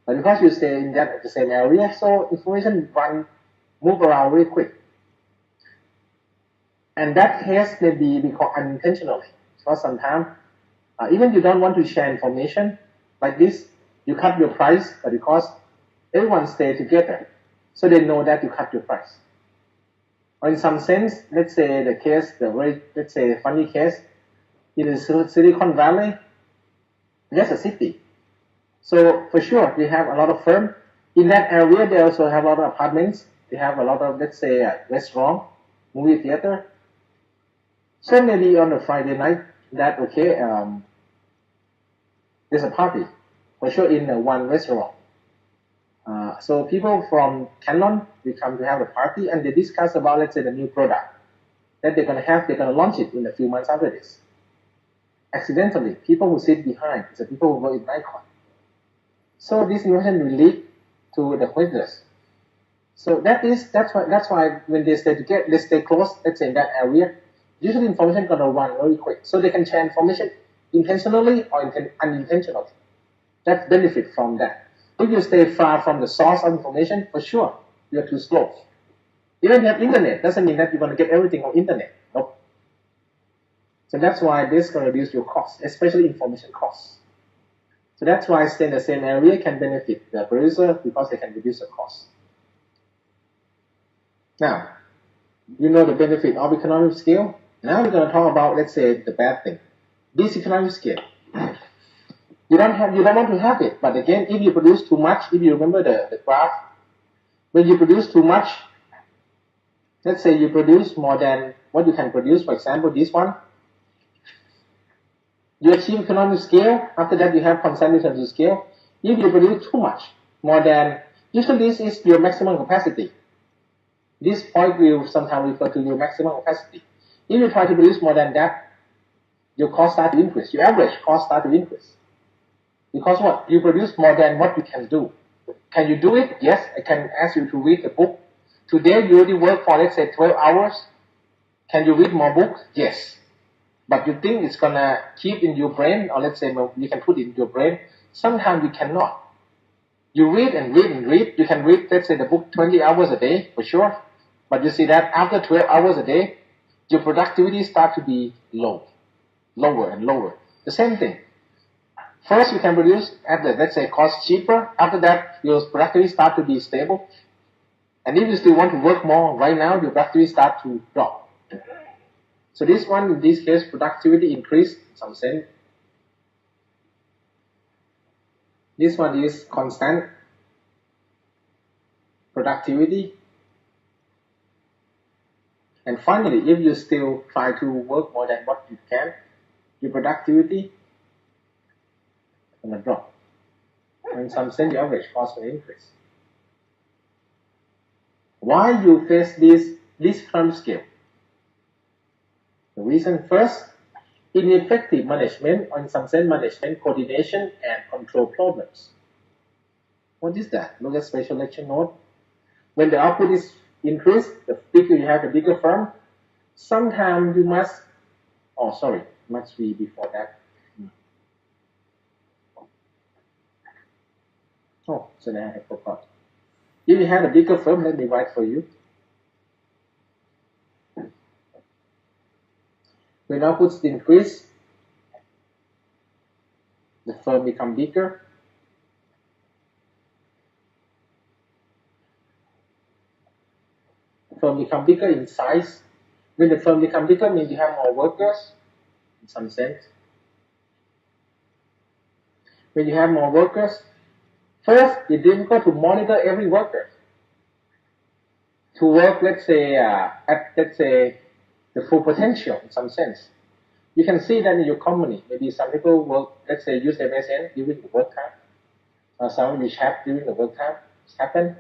But because you stay in the same area, so information move around very quick. And that case may be because unintentionally. So sometimes, even you don't want to share information, like this, you cut your price, but because everyone stay together, so they know that you cut your price. Or in some sense, let's say the case, let's say funny case, in the Silicon Valley, that's a city. So for sure, they have a lot of firms. In that area, they also have a lot of apartments. They have a lot of, let's say, restaurant, movie theater. So maybe on a Friday night, that okay, there's a party, for sure, in one restaurant. So people from Canon, they come to have a party and they discuss about, let's say, the new product that they're going to launch it in a few months after this. Accidentally, people who sit behind is the people who work in Nikon. So this information will leak to the competitors. So that's why when they stay together, they stay close, let's say in that area, usually information gonna run very quick. So they can share information intentionally or unintentionally. That's benefit from that. If you stay far from the source of information, for sure, you're too slow. Even if you have internet, doesn't mean that you're gonna get everything on internet. Nope. So that's why this is gonna reduce your costs, especially information costs. So that's why stay in the same area can benefit the producer because they can reduce the cost. Now, you know the benefit of economic scale. Now we're going to talk about, let's say, the bad thing. This economic scale. You don't want to have it, but again, if you produce too much, if you remember the graph, when you produce too much, let's say you produce more than what you can produce, for example, this one, you achieve economic scale. After that, you have consumption to scale. If you produce too much, more than, usually this is your maximum capacity. This point will sometimes refer to your maximum capacity. If you try to produce more than that, your cost start to increase. Your average cost start to increase. Because what? You produce more than what you can do. Can you do it? Yes, I can ask you to read the book. Today, you already work for, let's say, 12 hours. Can you read more books? Yes. But you think it's going to keep in your brain, or let's say you can put it in your brain. Sometimes you cannot. You read and read and read. You can read, let's say, the book 20 hours a day, for sure. But you see that after 12 hours a day, your productivity starts to be lower and lower. The same thing. First, you can produce at the, let's say, cost cheaper. After that, your productivity starts to be stable. And if you still want to work more right now, your productivity starts to drop. So this one, in this case, productivity increase in some sense. This one is constant productivity. And finally, if you still try to work more than what you can, your productivity is going to drop. In some sense, your average cost will increase. Why you face this term scale? The reason first, ineffective management, or in some sense, management coordination and control problems. What is that? Look at special lecture note. When the output is increased, the bigger you have, the bigger firm. Sometimes you must, must be before that. Oh, so now I forgot. If you have a bigger firm, let me write for you. When outputs increase, the firm become bigger. firm become bigger in size. When the firm become bigger, means you have more workers, in some sense. When you have more workers, first, it's difficult to monitor every worker to work, let's say, at, let's say, the full potential in some sense. You can see that in your company. Maybe some people work, let's say, use MSN during the work time, or some use chat during the work time. It's happened.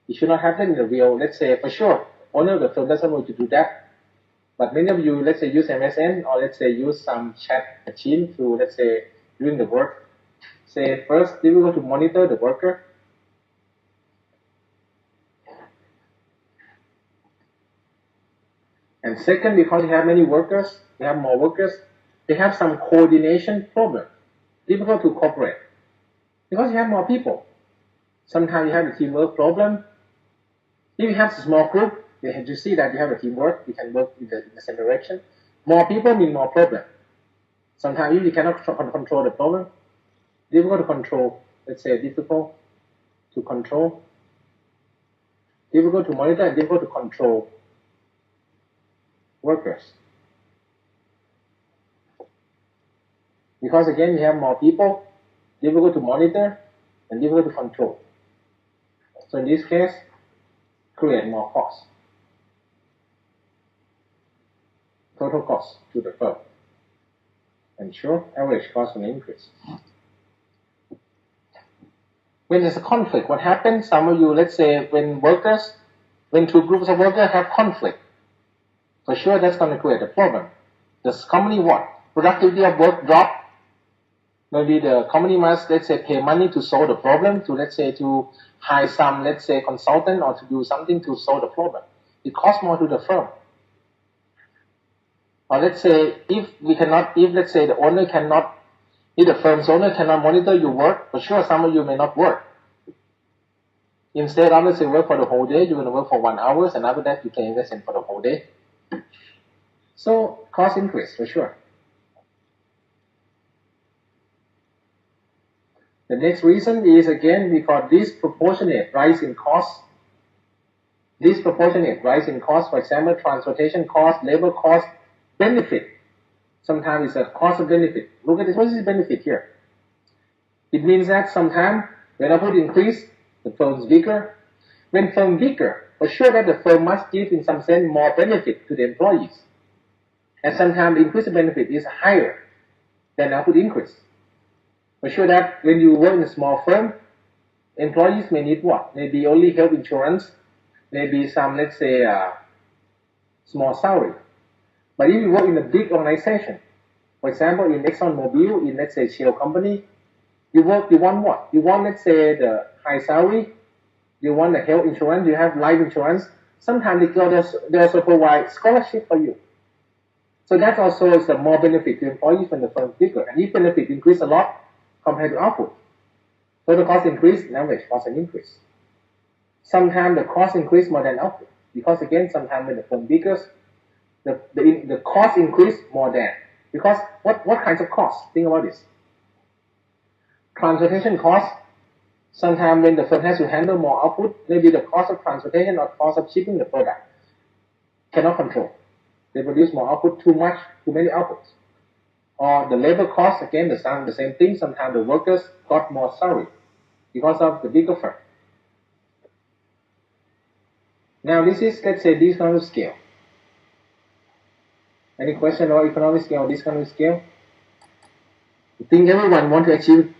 It should not happen in the real, let's say, for sure. Owner of the firm doesn't want to do that. But many of you, let's say, use MSN, or let's say, use some chat machine to, let's say, during the work. Say, first, difficult to monitor the worker. And second, because you have many workers, you have more workers, they have some coordination problem. Difficult to cooperate. Because you have more people. Sometimes you have a teamwork problem. If you have a small group, you have to see that you have a teamwork, you can work in the same direction. More people mean more problem. Sometimes if you cannot control the problem, difficult to control, let's say difficult to control, difficult to monitor, and difficult to control workers. Because again, you have more people, difficult to monitor, and difficult to control. So in this case, create more cost. Total cost to the firm. And sure, average cost will increase. When there's a conflict, what happens? Some of you, let's say, when two groups of workers have conflict, for sure that's going to create a problem. Does company what? Productivity of work drop? Maybe the company must, let's say, pay money to solve the problem, to, let's say, to hire some, let's say, consultant or to do something to solve the problem. It costs more to the firm. Or let's say, if let's say the owner cannot, if the firm's owner cannot monitor your work, for sure some of you may not work. Instead of, let's say, work for the whole day, you're going to work for 1 hour, and after that you can invest in for the whole day. So, cost increase, for sure. The next reason is, again, because disproportionate rise in cost. Disproportionate rise in cost, for example, transportation cost, labor cost, benefit. Sometimes it's a cost of benefit. Look at this. What is the benefit here? It means that sometimes when output increase, the firm is bigger. When firm bigger, for sure that the firm must give in some sense more benefit to the employees. And sometimes the increase of benefit is higher than output increase. For sure that when you work in a small firm, employees may need what? Maybe only health insurance, maybe some, let's say, small salary. But if you work in a big organization, for example, in ExxonMobil, in, let's say, Shell company, you want what? You want, let's say, the high salary, you want the health insurance, you have life insurance. Sometimes they also provide scholarship for you. So that also is a more benefit to employees when the firm is bigger. And if benefit increase a lot compared to output, so the cost increase, in average cost an increase. Sometimes the cost increase more than output. Because again, sometimes when the firm bigger, the cost increase more than. Because what kinds of costs? Think about this. Transportation costs. Sometimes when the firm has to handle more output, maybe the cost of transportation or cost of shipping the product cannot control. They produce more output, too many outputs. Or the labor cost, again, the same thing. Sometimes the workers got more salary because of the bigger firm. Now this is, let's say, this kind of scale. Any question about economic scale or this kind of scale? I think everyone wants to achieve